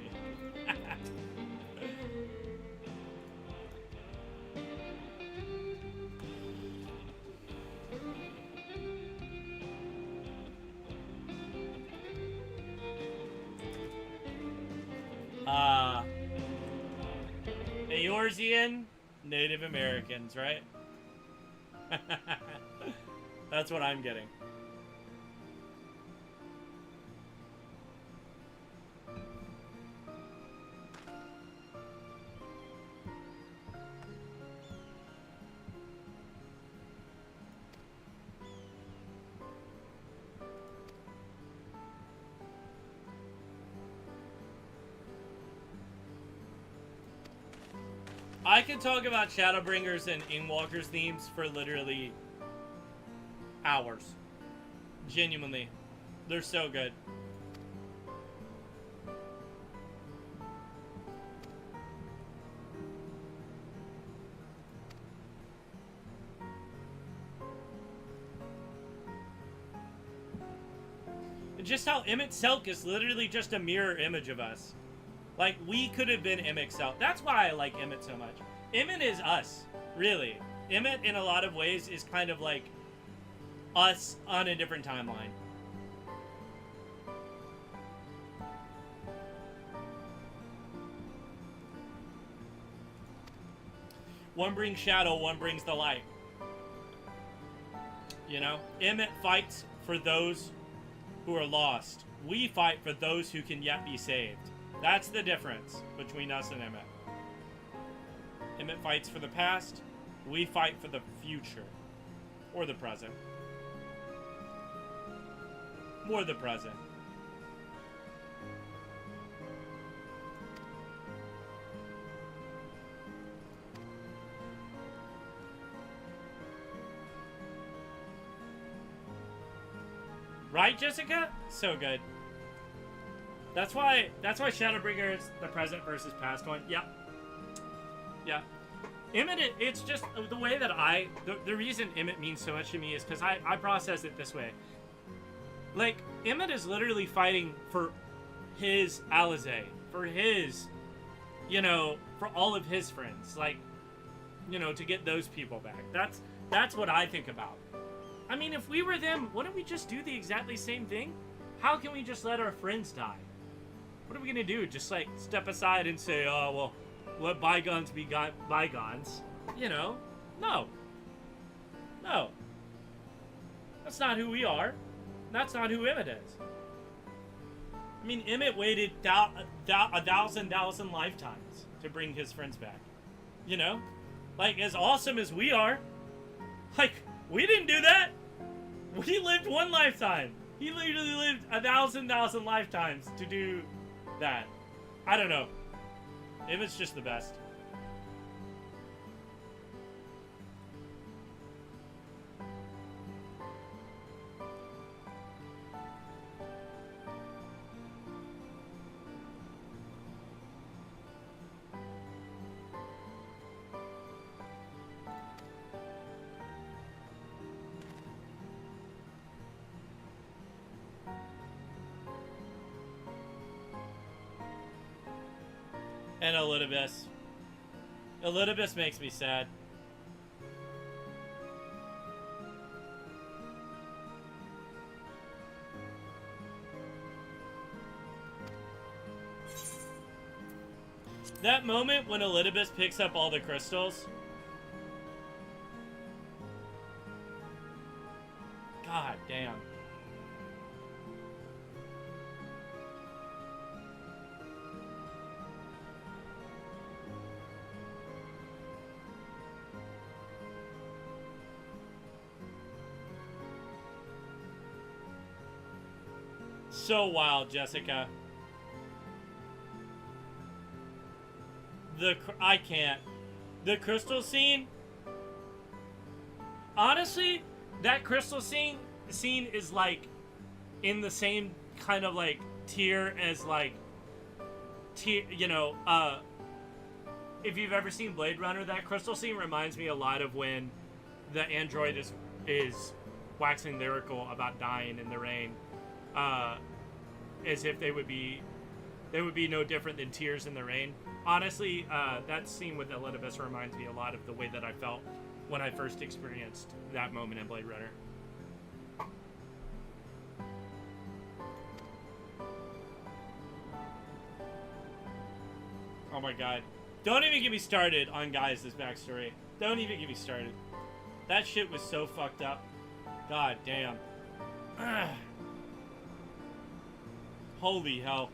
Eorzean Native Americans, right? That's what I'm getting. I can talk about Shadowbringers and Inwalkers themes for literally hours. Genuinely. They're so good. And just how Emmett Selk is literally just a mirror image of us. Like, we could have been Emmett Selk. That's why I like Emmett so much. Emmett is us, really. Emmett, in a lot of ways, is kind of like us on a different timeline. One brings shadow, one brings the light. You know? Emmett fights for those who are lost. We fight for those who can yet be saved. That's the difference between us and Emmett. Emmett fights for the past. We fight for the future. Or the present. More the present. Right, Jessica? So good. That's why Shadowbringer is the present versus past one. Yeah. Yeah. Emmett, it's just the way that the reason Emmett means so much to me is because I process it this way. Like, Emmett is literally fighting for his Alizé, for his, you know, for all of his friends. Like, you know, to get those people back. That's what I think about. I mean, if we were them, wouldn't we just do the exactly same thing? How can we just let our friends die? What are we gonna do? Just, like, step aside and say, oh, well, let bygones be bygones? You know? No. No. That's not who we are. That's not who Emmett is. I mean, Emmett waited a thousand lifetimes to bring his friends back. You know? Like, as awesome as we are, like, we didn't do that. We lived one lifetime. He literally lived a thousand lifetimes to do that. I don't know. Emmett's just the best. And Elidibus. Elidibus makes me sad. That moment when Elidibus picks up all the crystals. God damn. So wild, Jessica. I can't. The crystal scene. Honestly, that crystal scene is like in the same kind of like tier as like you know, if you've ever seen Blade Runner, that crystal scene reminds me a lot of when the android is waxing lyrical about dying in the rain. As if they would be no different than tears in the rain. Honestly, that scene with Elidibus reminds me a lot of the way that I felt when I first experienced that moment in Blade Runner. Oh my god. Don't even get me started on Gaius' backstory. Don't even get me started. That shit was so fucked up. God damn. Holy hell.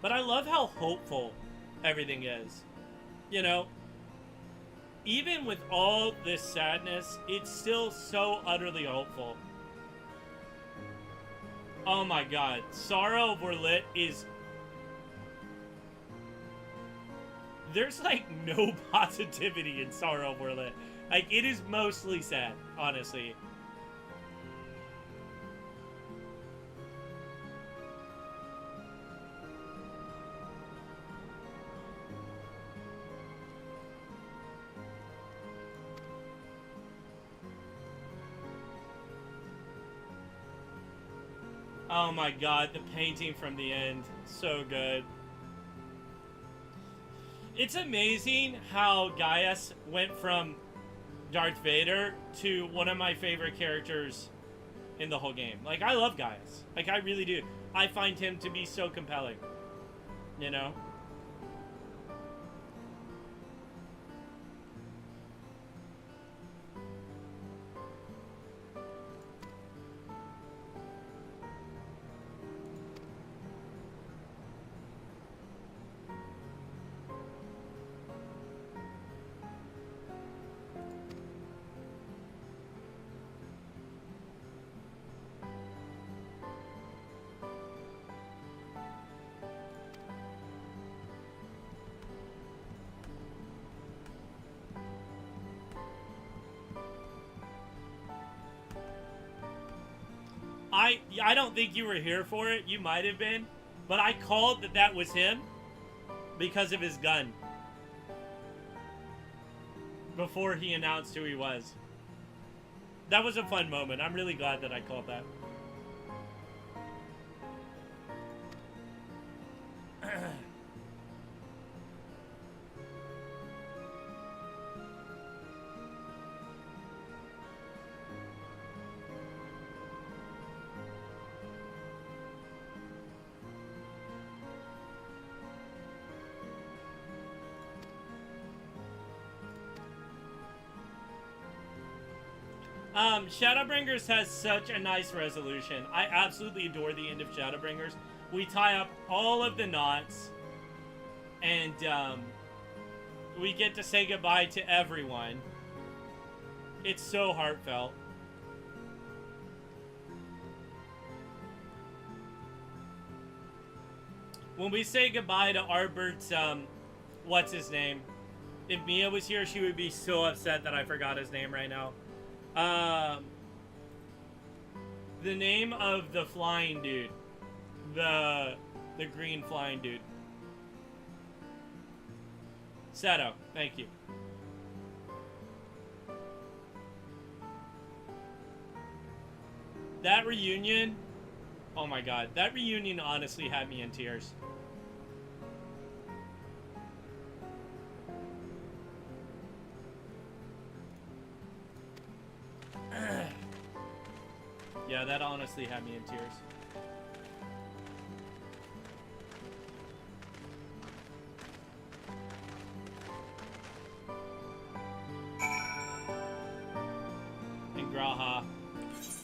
But I love how hopeful everything is. You know, even with all this sadness, it's still so utterly hopeful. Oh my god. Sorrow of Orlit is... There's, like, no positivity in Sorrow of Orlit. Like, it is mostly sad, honestly. Oh my god, the painting from the end. So good. It's amazing how Gaius went from Darth Vader to one of my favorite characters in the whole game. Like, I love Gaius. Like, I really do. I find him to be so compelling. You know? I don't think you were here for it. You might have been. But I called that was him because of his gun. Before he announced who he was. That was a fun moment. I'm really glad that I called that. Shadowbringers has such a nice resolution. I absolutely adore the end of Shadowbringers. We tie up all of the knots, and we get to say goodbye to everyone. It's so heartfelt. When we say goodbye to Arbert's, what's his name? If Mia was here, she would be so upset that I forgot his name right now. The name of the flying dude. The green flying dude. Seto, thank you. That reunion, oh my god, that reunion honestly had me in tears. Yeah, that honestly had me in tears. And Graha.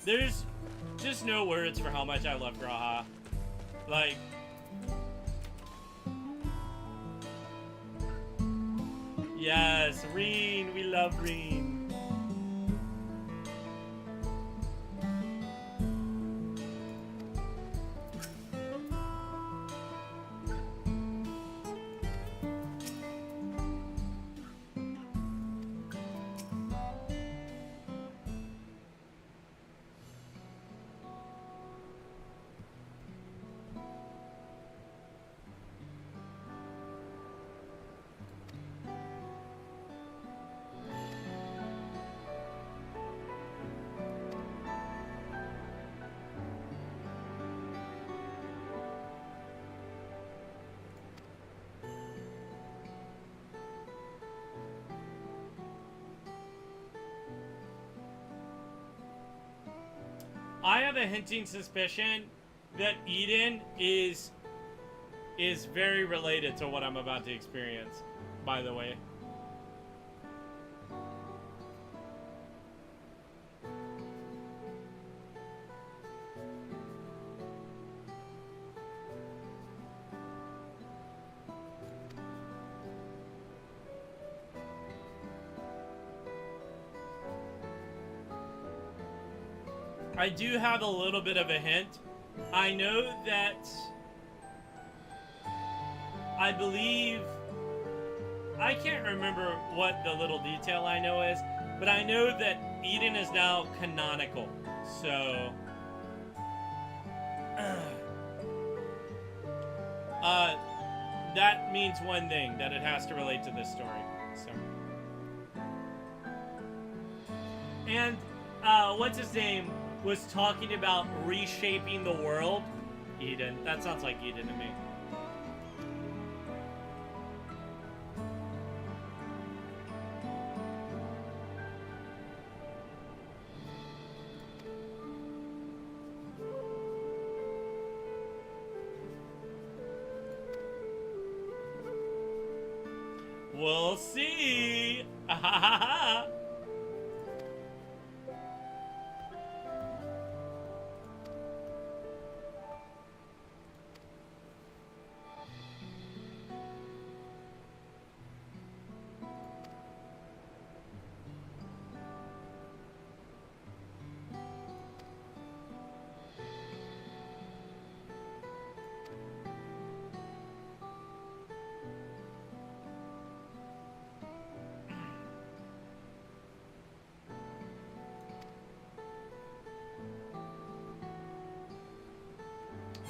There's just no words for how much I love Graha. Like... Yes, Reen, we love Reen. I have a hinting suspicion that Eden is very related to what I'm about to experience, by the way. I do have a little bit of a hint. I know that... I believe... I can't remember what the little detail I know is, but I know that Eden is now canonical. So... that means one thing, that it has to relate to this story. So... And, what's his name? Was talking about reshaping the world. Eden. That sounds like Eden to me. We'll see.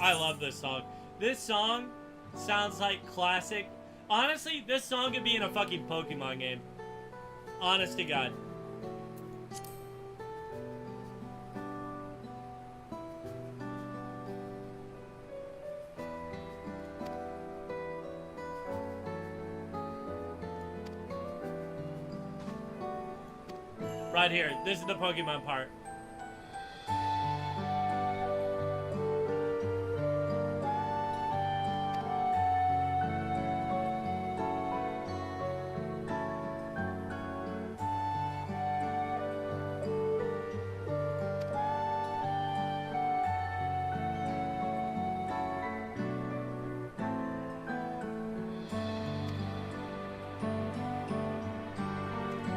I love this song. This song sounds like classic. Honestly, this song could be in a fucking Pokemon game. Honest to God. Right here. This is the Pokemon part.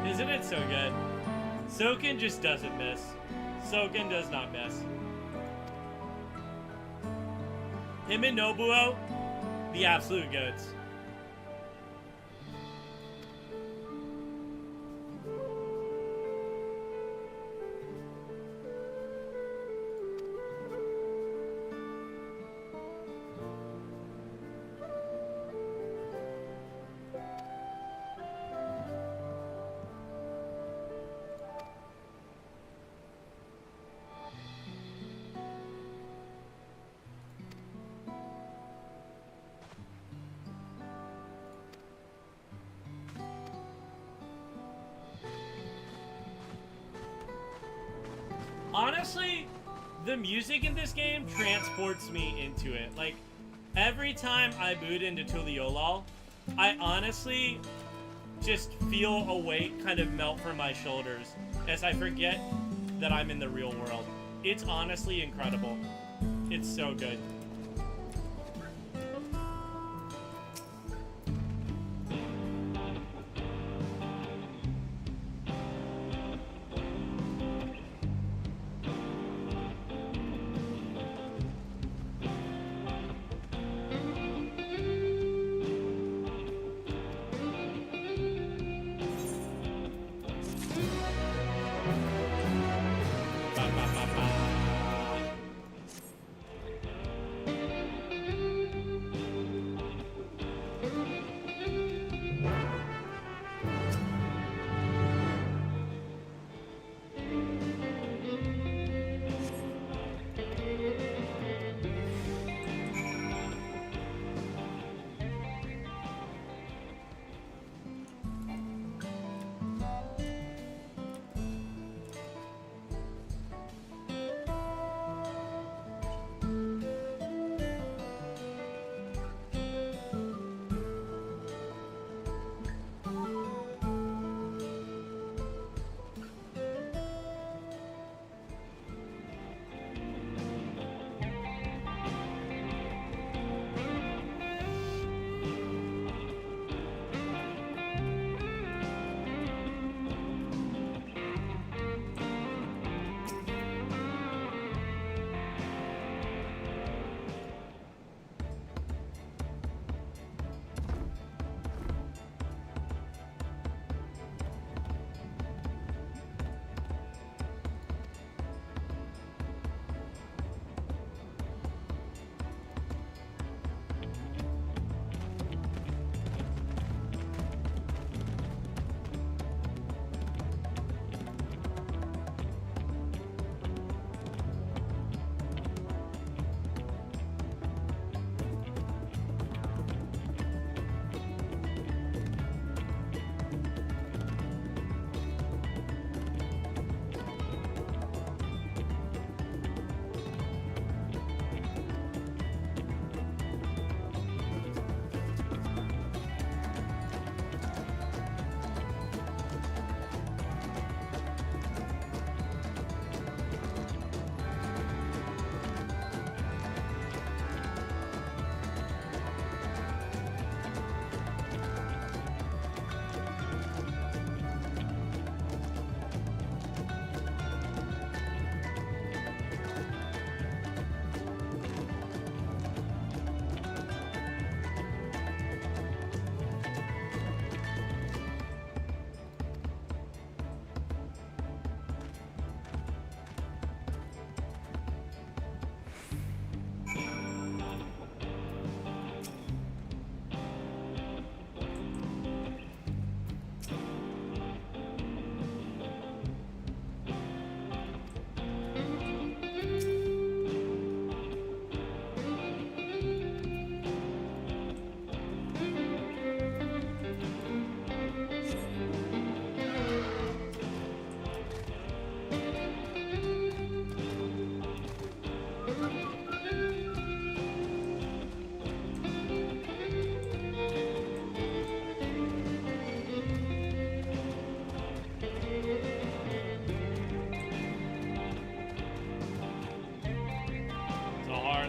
Isn't it so good? Soken just doesn't miss. Soken does not miss. Him and Nobuo, the absolute goats. Honestly, the music in this game transports me into it. Like, every time I boot into Tuliolol, I honestly just feel a weight kind of melt from my shoulders as I forget that I'm in the real world. It's honestly incredible. It's so good.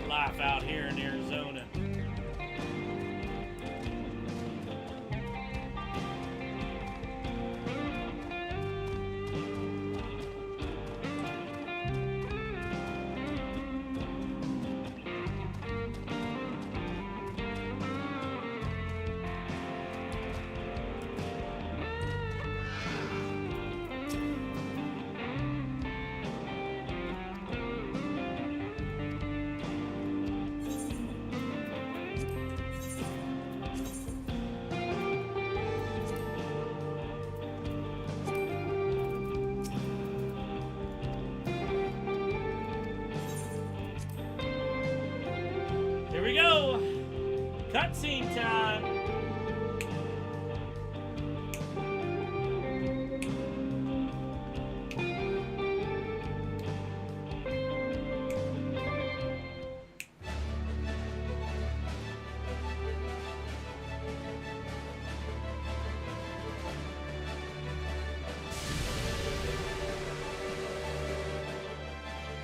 life out here in Arizona. Here we go! Cutscene time!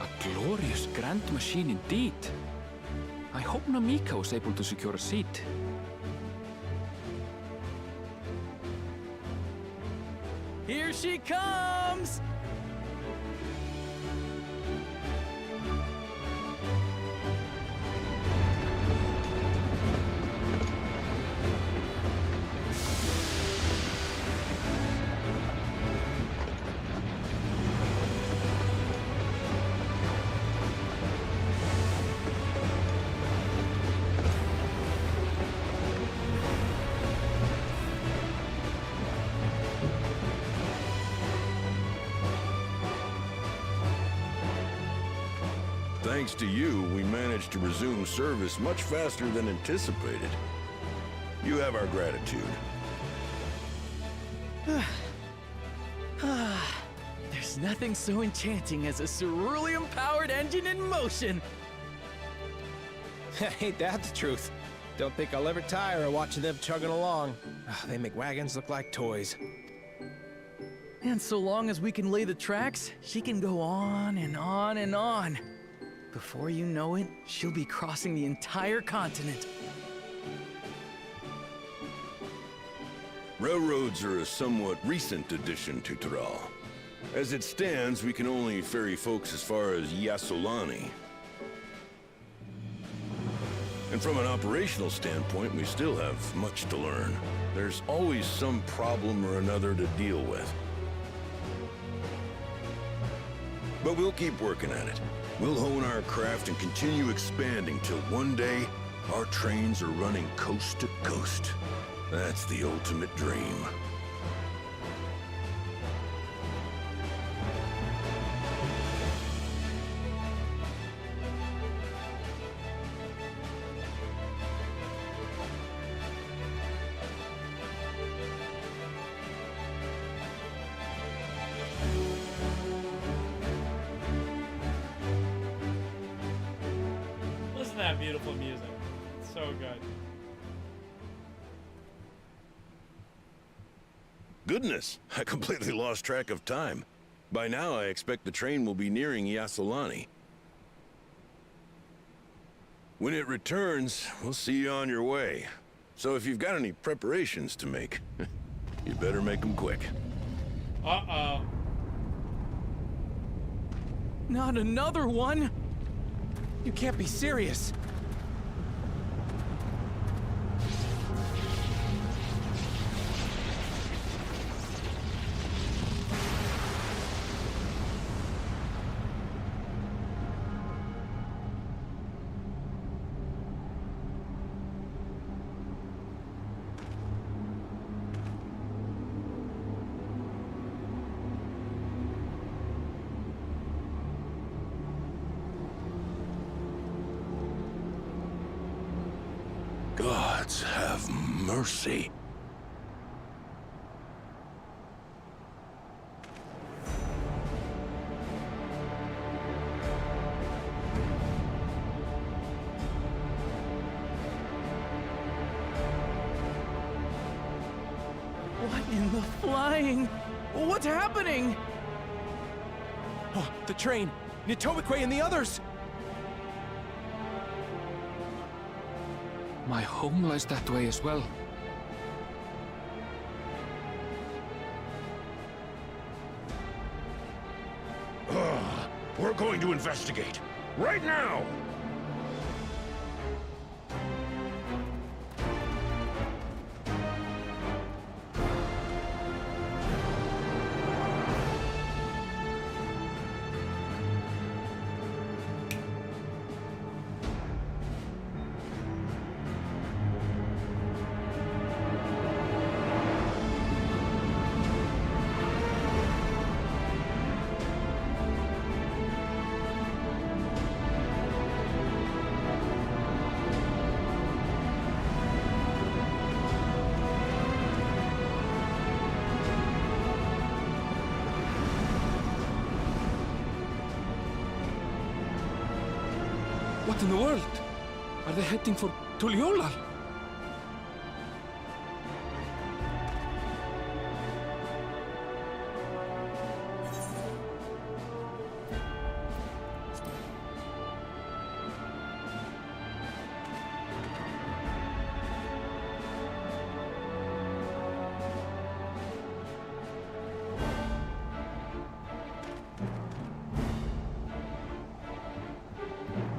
A glorious grand machine indeed. I hope Namika was able to secure a seat. Here she comes! Thanks to you, we managed to resume service much faster than anticipated. You have our gratitude. There's nothing so enchanting as a cerulean-powered engine in motion. Ain't that the truth? Don't think I'll ever tire of watching them chugging along. They make wagons look like toys. And so long as we can lay the tracks, she can go on and on and on. Before you know it, she'll be crossing the entire continent. Railroads are a somewhat recent addition to Tyrol. As it stands, we can only ferry folks as far as Yasolani. And from an operational standpoint, we still have much to learn. There's always some problem or another to deal with. But we'll keep working at it. We'll hone our craft and continue expanding till one day, our trains are running coast to coast. That's the ultimate dream. Listen to that beautiful music. It's so good. Goodness, I completely lost track of time. By now, I expect the train will be nearing Yasolani. When it returns, we'll see you on your way. So if you've got any preparations to make, you better make them quick. Uh-oh. Not another one! You can't be serious. Gods have mercy. What in the flying? What's happening? Oh, the train! Nitobekwe and the others! My home lies that way as well. We're going to investigate. Right now! What in the world? Are they heading for Tuliolal?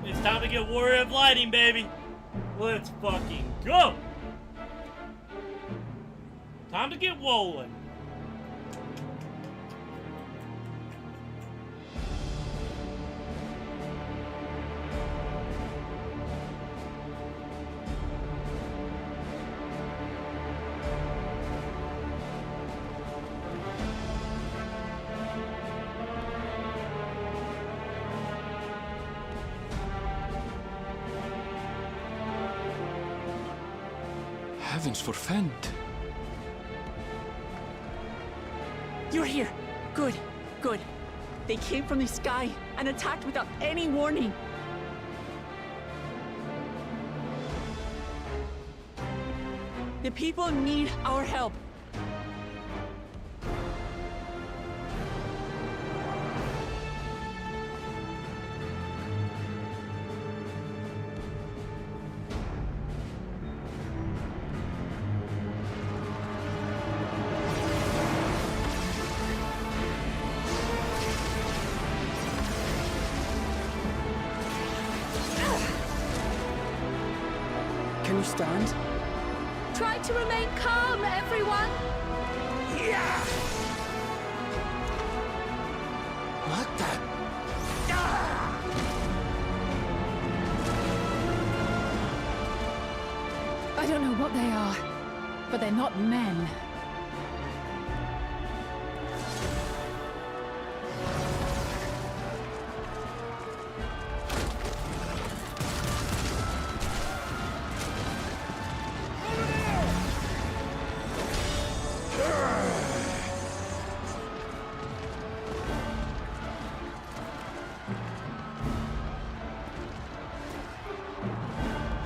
It's time to get Warrior of Lighting, baby. Let's fucking go. Time to get rolling. Heavens forfend. You're here. Good, good. They came from the sky and attacked without any warning. The people need our help. Can you stand? Try to remain calm, everyone. What the? I don't know what they are, but they're not men.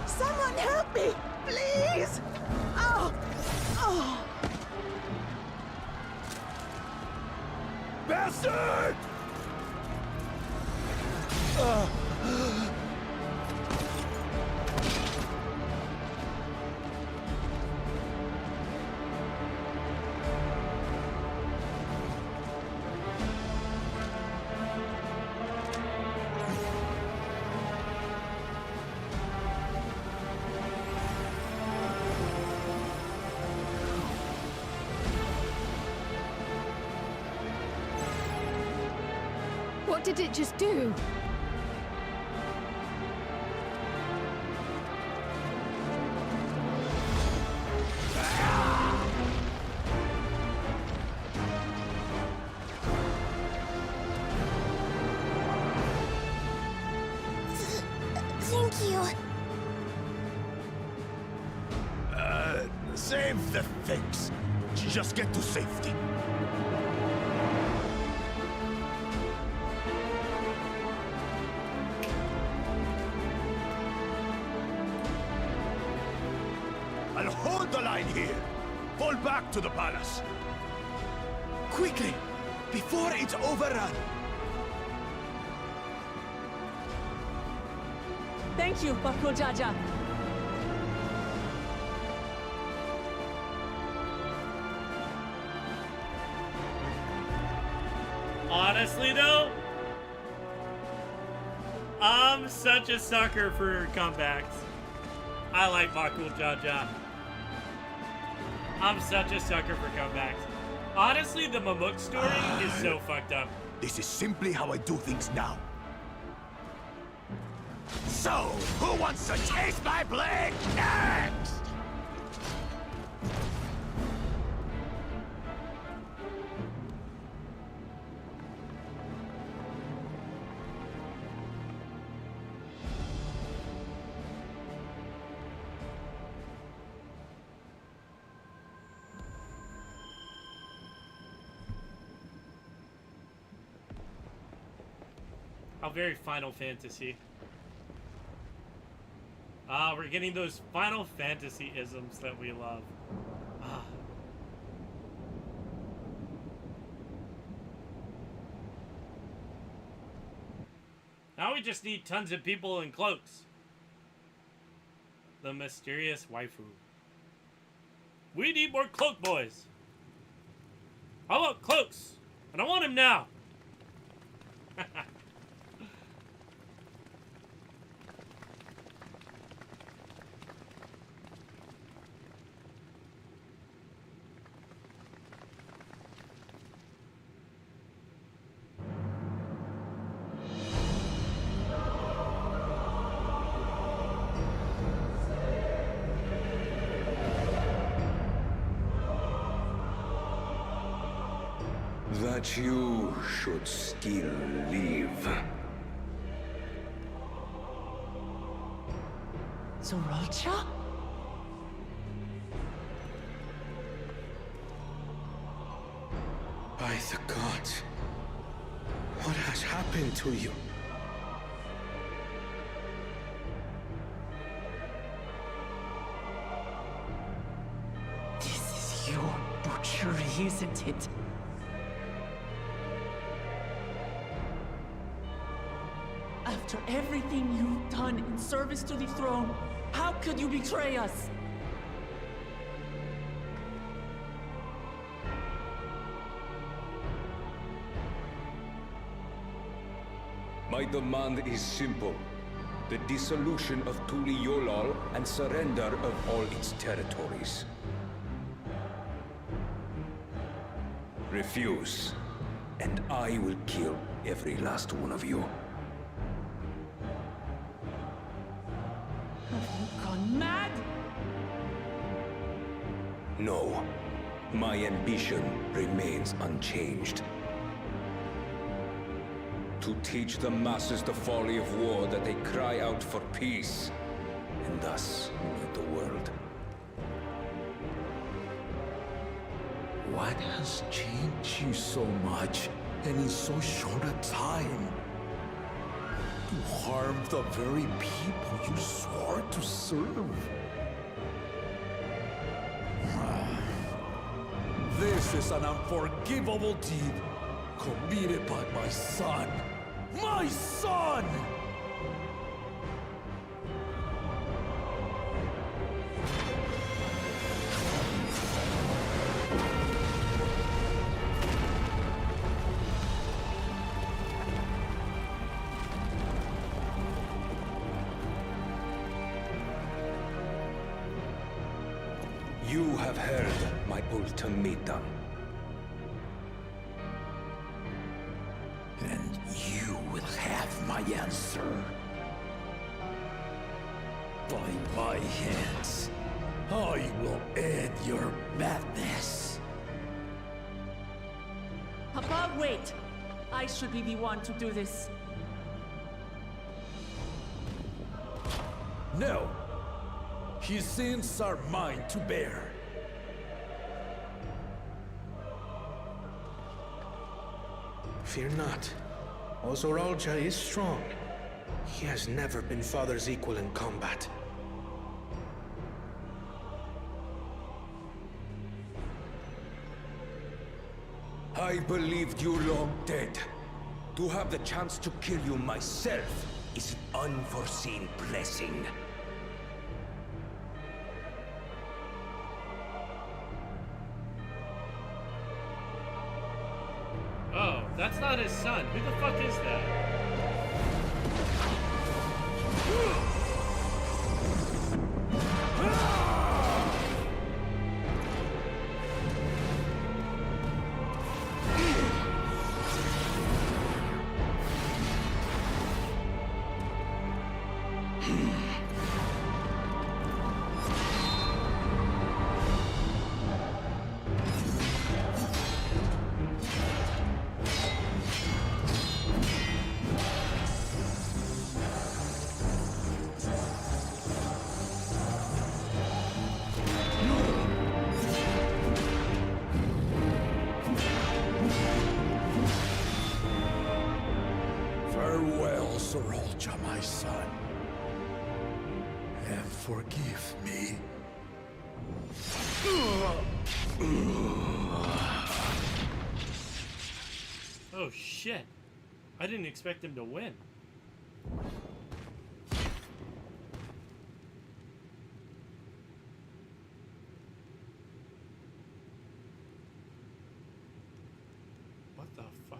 Someone help me, please! Oh! Oh! Bastard! What did it just do? Thank you. Save the things. Just get to safety. I'll hold the line here. Fall back to the palace. Quickly! Before it's overrun! Thank you, Bakul Jaja. I'm such a sucker for comebacks. I like Bakul Jaja. I'm such a sucker for comebacks. Honestly, the Mamuk story is so fucked up. This is simply how I do things now. So, who wants to taste my blade next? How very Final Fantasy. We're getting those Final Fantasy isms that we love. Now we just need tons of people in cloaks. The mysterious waifu. We need more cloak boys. How about cloaks? And I want him now. That you should still live. Zoralcha? By the gods, what has happened to you? This is your butchery, isn't it? After everything you've done in service to the throne, how could you betray us? My demand is simple. The dissolution of Tuli Yolal and surrender of all its territories. Refuse, and I will kill every last one of you. Have you gone mad? No. My ambition remains unchanged. To teach the masses the folly of war, that they cry out for peace, and thus unite the world. What has changed you so much, and in so short a time? To harm the very people you swore to serve. This is an unforgivable deed committed by my son. My son! You have heard my ultimatum. And you will have my answer. By my hands, I will end your madness. Papa, wait! I should be the one to do this. No. His sins are mine to bear. Fear not. Ozoralja is strong. He has never been Father's equal in combat. I believed you long dead. To have the chance to kill you myself is an unforeseen blessing. Oh, that's not his son. Who the fuck is that? Farewell, Sorolja, my son. And forgive me. Oh shit. I didn't expect him to win. What the fuck?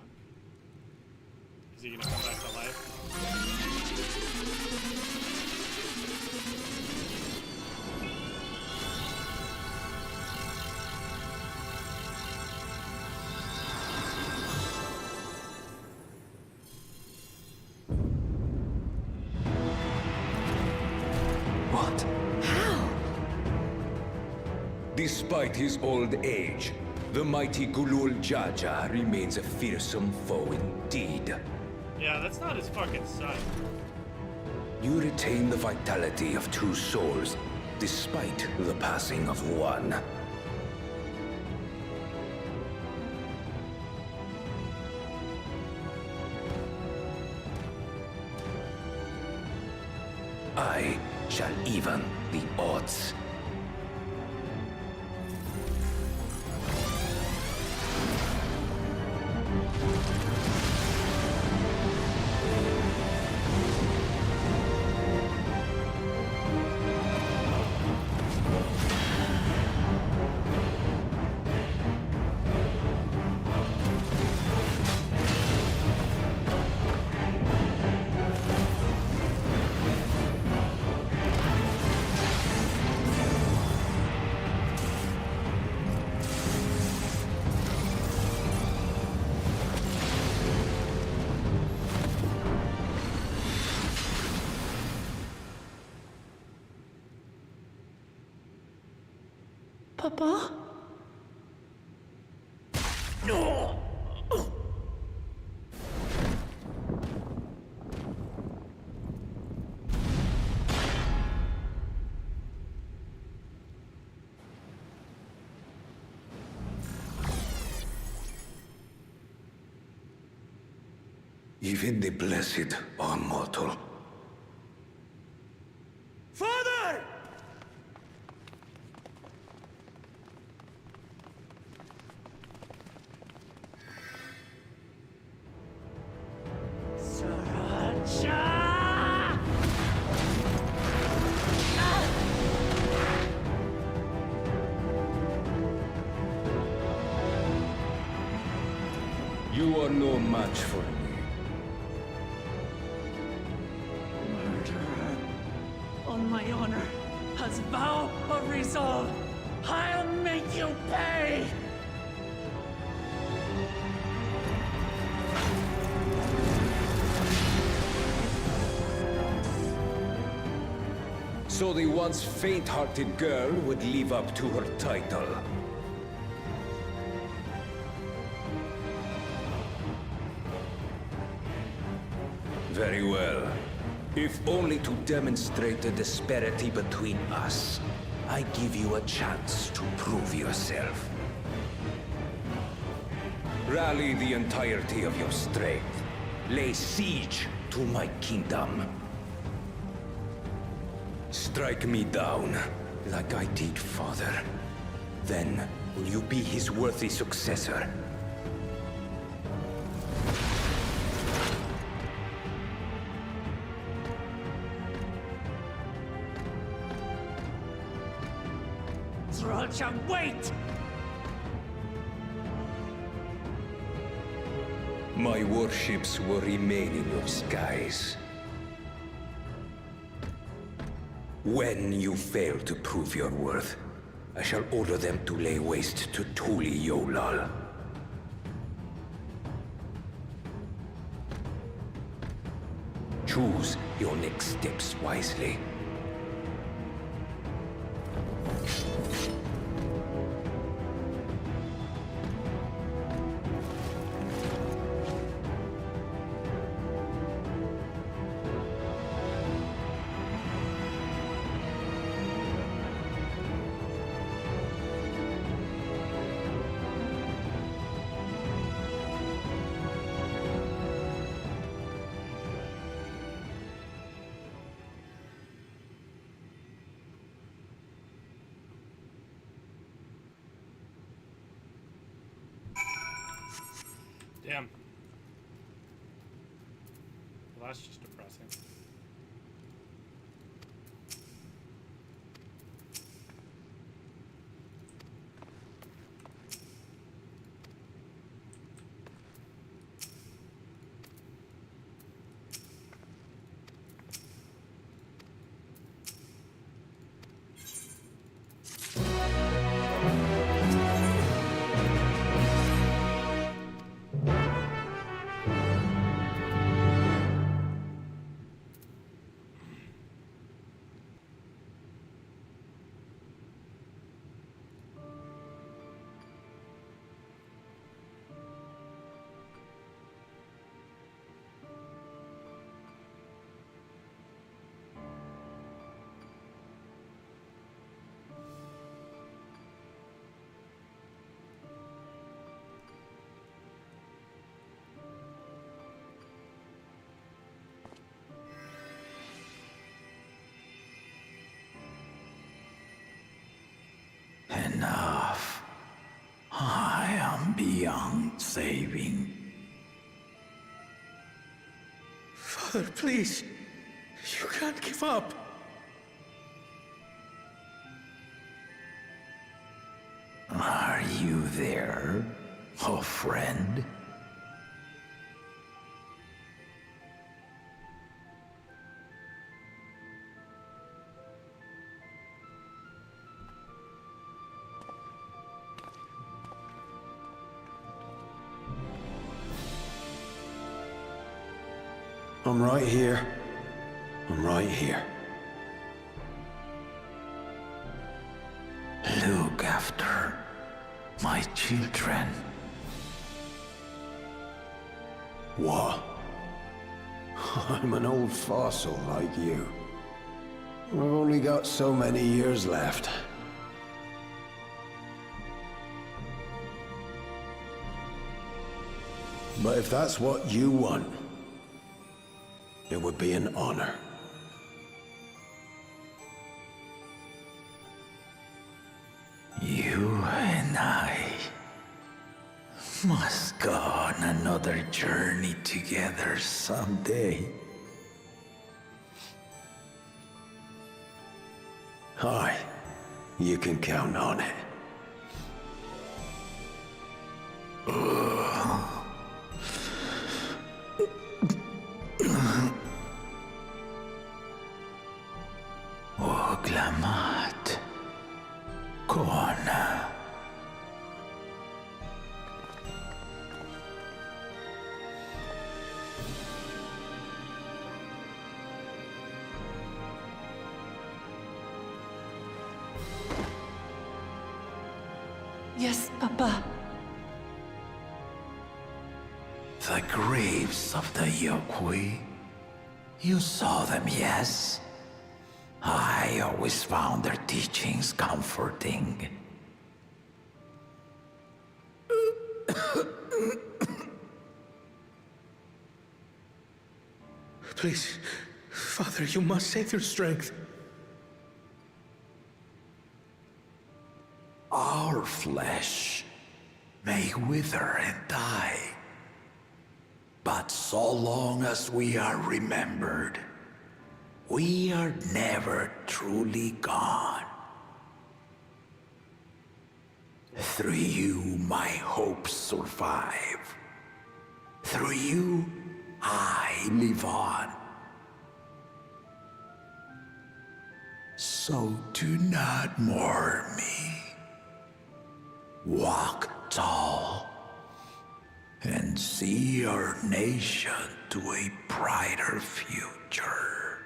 Is he gonna come back to life? What? How? Despite his old age, the mighty Gulul Jaja remains a fearsome foe indeed. Yeah, that's not his fucking son. You retain the vitality of two souls, despite the passing of one. I shall even the odds. Papa? No! Even the blessed are mortal. Father! You are no match for me. Murderer. On my honor, as vow of resolve, I'll make you pay! So the once faint-hearted girl would live up to her title. Very well. If only to demonstrate the disparity between us, I give you a chance to prove yourself. Rally the entirety of your strength. Lay siege to my kingdom. Strike me down, like I did father. Then, will you be his worthy successor? Sorolja, wait! My warships will remain in your skies. When you fail to prove your worth, I shall order them to lay waste to Tuli Yolal. Choose your next steps wisely. Damn. Well, that's just depressing. Enough. I am beyond saving. Father, please. You can't give up. Are you there, oh friend? I'm right here. I'm right here. Look after my children. What? I'm an old fossil like you. I've only got so many years left. But if that's what you want, it would be an honor. You and I must go on another journey together someday. Aye, you can count on it. Oglamat. Kona. Yes, Papa. The graves of the Yokwi. You saw them, yes? I always found their teachings comforting. Please, Father, you must save your strength. Our flesh may wither and die, but so long as we are remembered, we are never truly gone. Through you, my hopes survive. Through you, I live on. So do not mourn me. Walk tall and see our nation to a brighter future.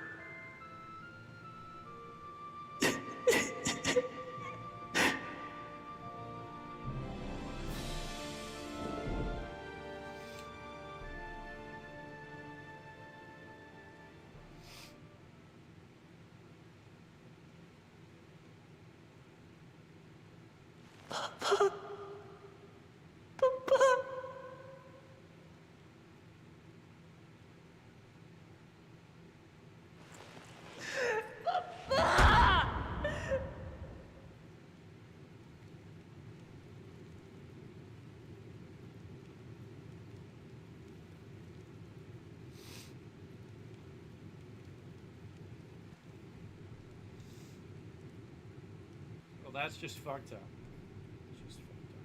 Papa. Papa. Well, that's just fucked up. Just fucked up.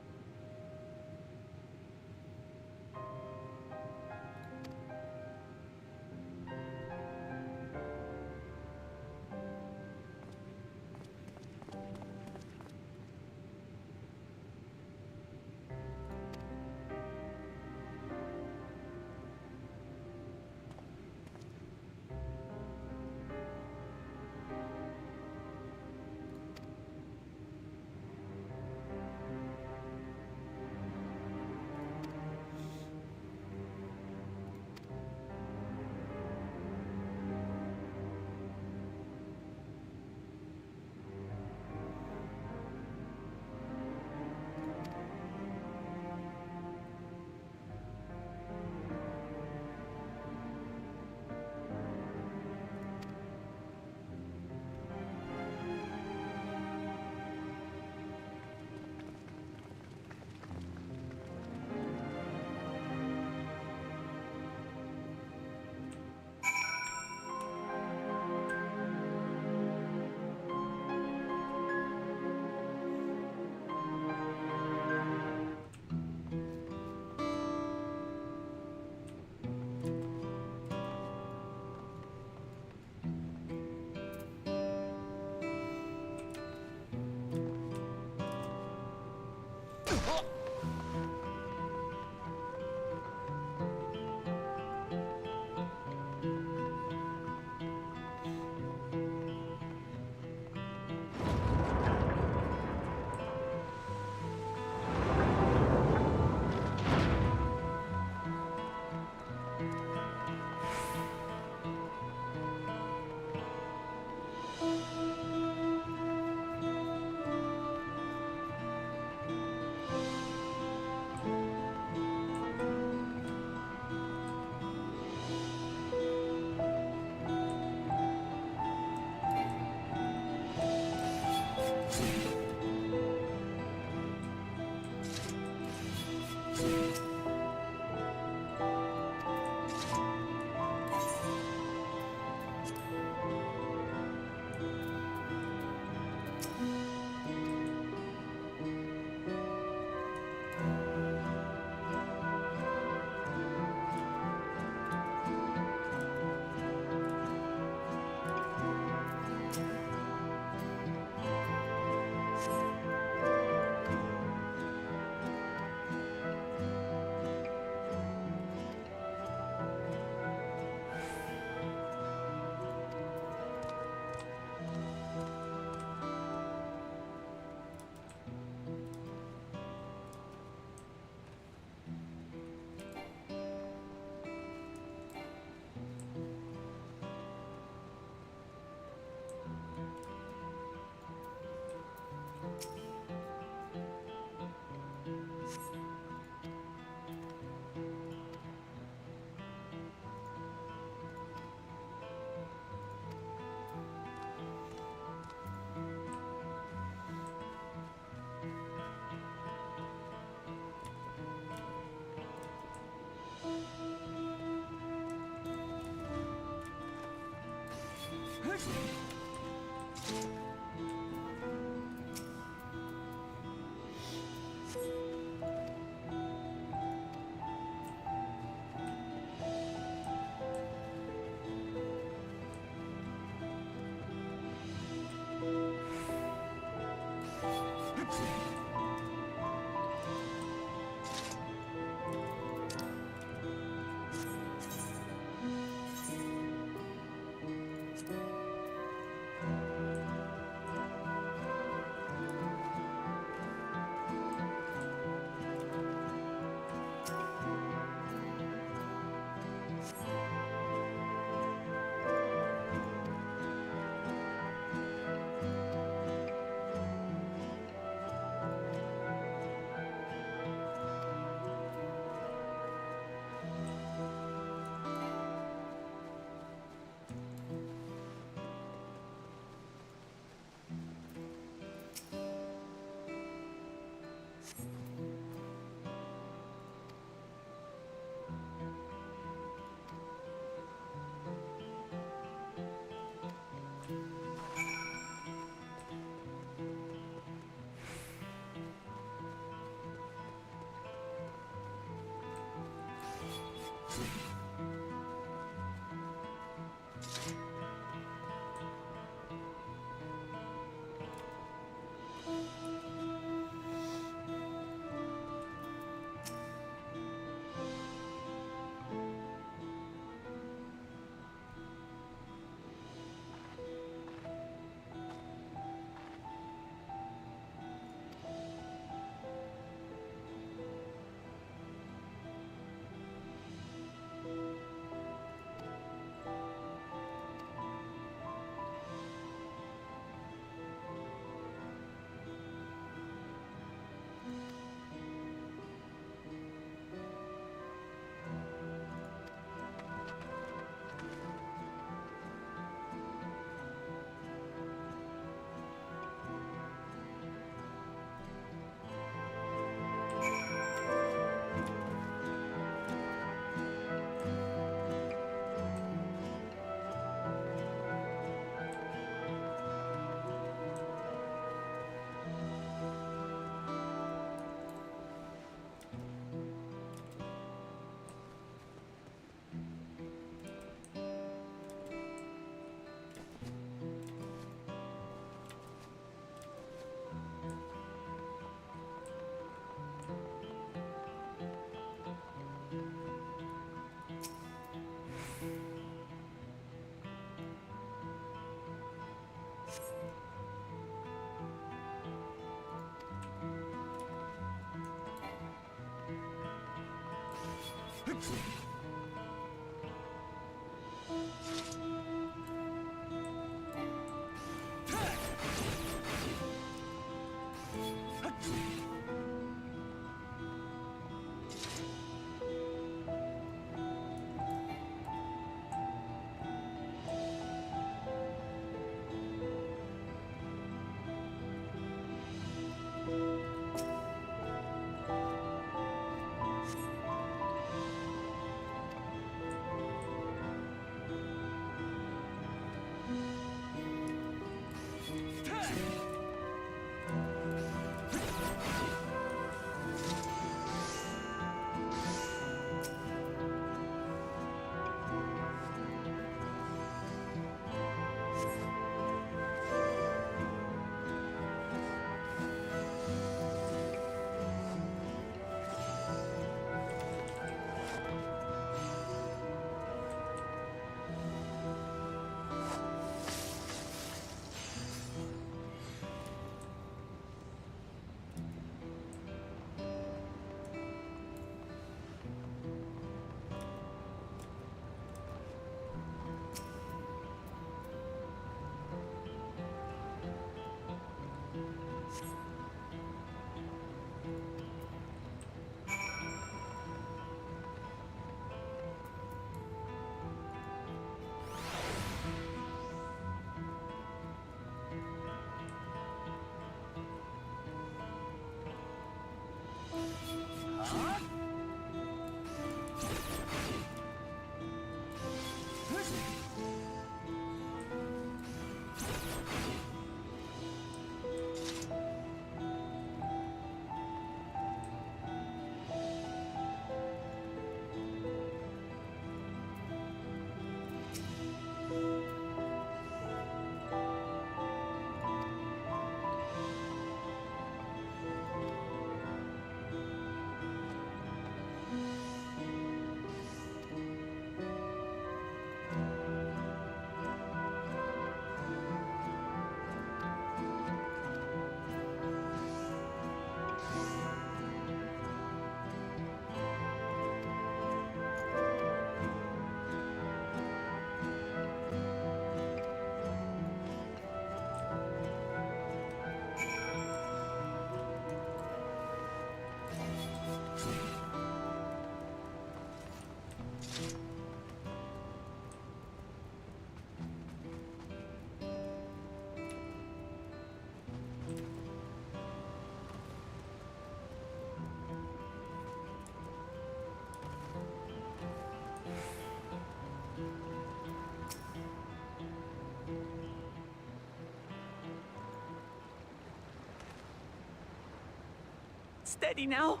Steady now.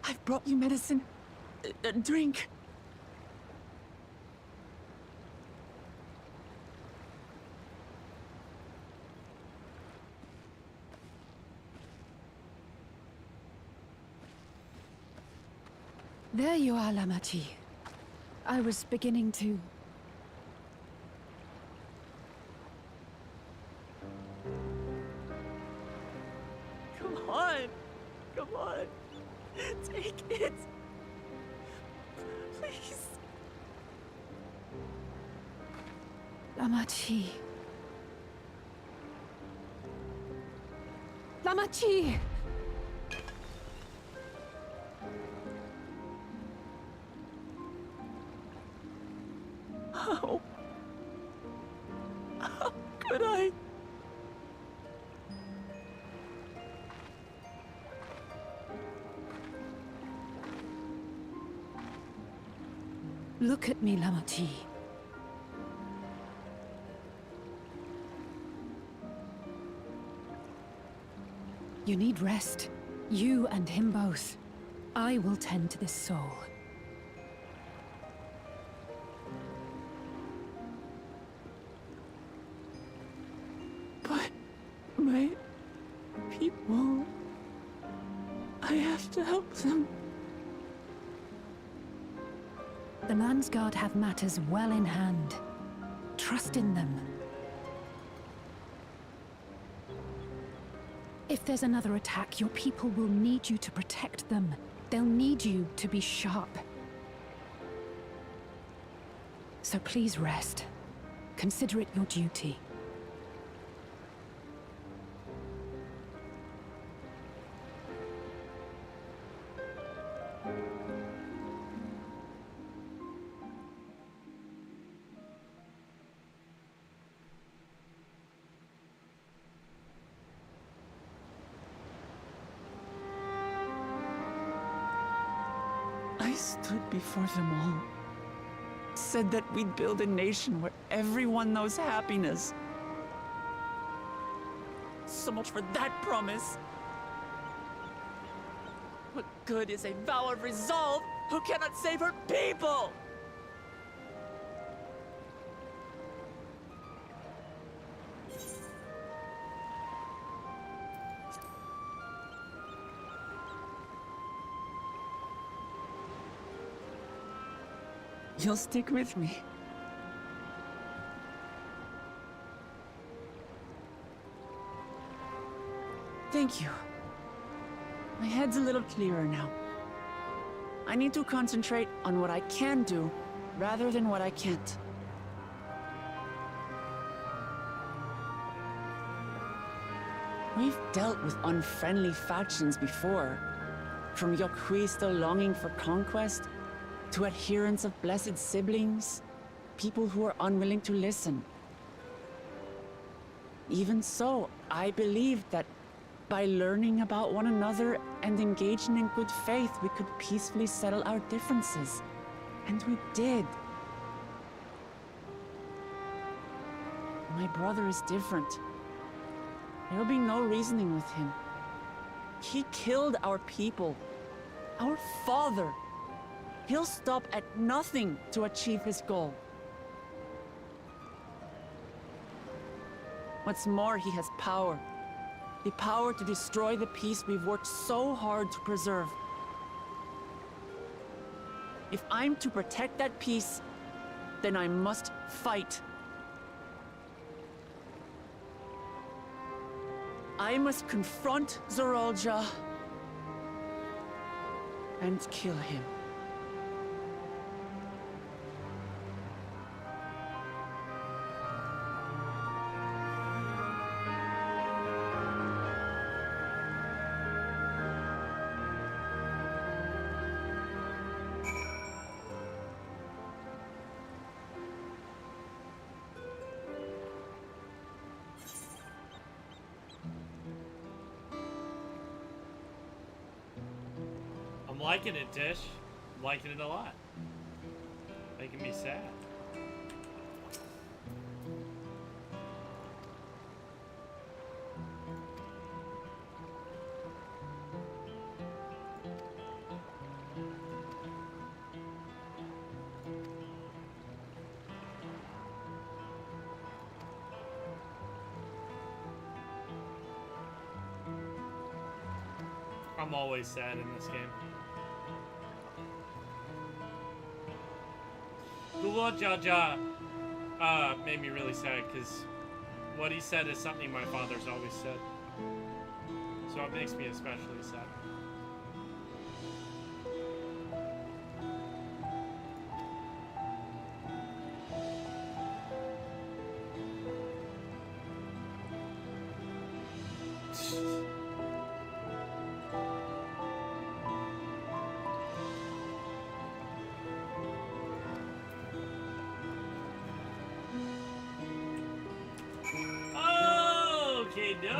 I've brought you medicine. a drink. There you are, Lamachi. I was beginning to... Come on. Come on. Take it. Please. Lamachi. Lamachi! How? How could I? Look at me, Lamachi. You need rest. You and him both. I will tend to this soul. But my people... I have to help them. The Landsguard have matters well in hand. Trust in them. If there's another attack, your people will need you to protect them. They'll need you to be sharp. So please rest. Consider it your duty. I stood before them all. Said that we'd build a nation where everyone knows happiness. So much for that promise. What good is a vow of resolve who cannot save her people? You'll stick with me. Thank you. My head's a little clearer now. I need to concentrate on what I can do, rather than what I can't. We've dealt with unfriendly factions before. From Yokhui still longing for conquest, to adherents of blessed siblings, people who are unwilling to listen. Even so, I believed that by learning about one another and engaging in good faith, we could peacefully settle our differences. And we did. My brother is different. There will be no reasoning with him. He killed our people, our father. He'll stop at nothing to achieve his goal. What's more, he has power. The power to destroy the peace we've worked so hard to preserve. If I'm to protect that peace, then I must fight. I must confront Zorolja and kill him. I'm liking it, Tish. I'm liking it a lot. Making me sad. I'm always sad in this game. The Lord Jaja made me really sad because what he said is something my father's always said. So it makes me especially sad.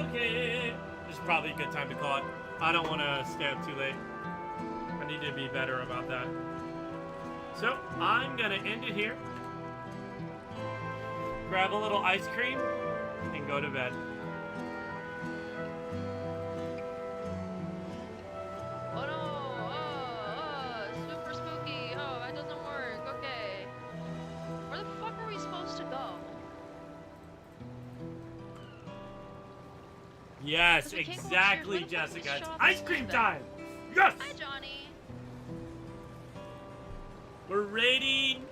Okay. This is probably a good time to call it. I don't want to stay up too late. I need to be better about that. So, I'm going to end it here. Grab a little ice cream and go to bed. Oh no! Super spooky! Oh, that doesn't work. Okay. Where the fuck are we supposed to go? Yes, exactly, Jessica. It's ice cream time! Yes! Hi, Johnny. We're raiding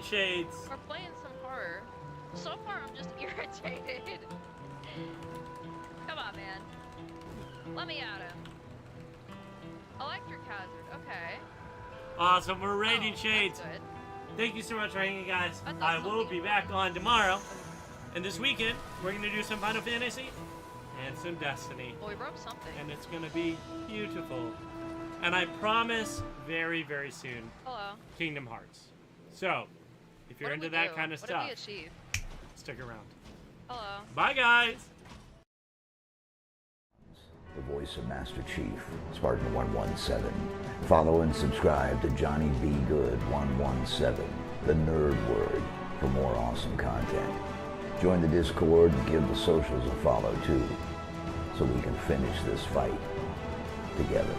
shades. We're playing some horror. So far, I'm just irritated. Come on, man. Let me at him. Electric hazard. Okay. Awesome. We're raiding shades. That's good. Thank you so much for hanging, guys. That's I awesome. will be back on tomorrow. And this weekend, we're going to do some Final Fantasy and some Destiny. Well, we broke something. And it's going to be beautiful. And I promise very, very soon, Hello. Kingdom Hearts. So, if you're What did into we that do? kind of What stuff, did we achieve? stick around. Hello. Bye, guys! The voice of Master Chief, Spartan 117. Follow and subscribe to Johnny B. Good 117, the Nerd Word, for more awesome content. Join the Discord and give the socials a follow too, so we can finish this fight together.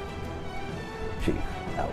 Chief, out.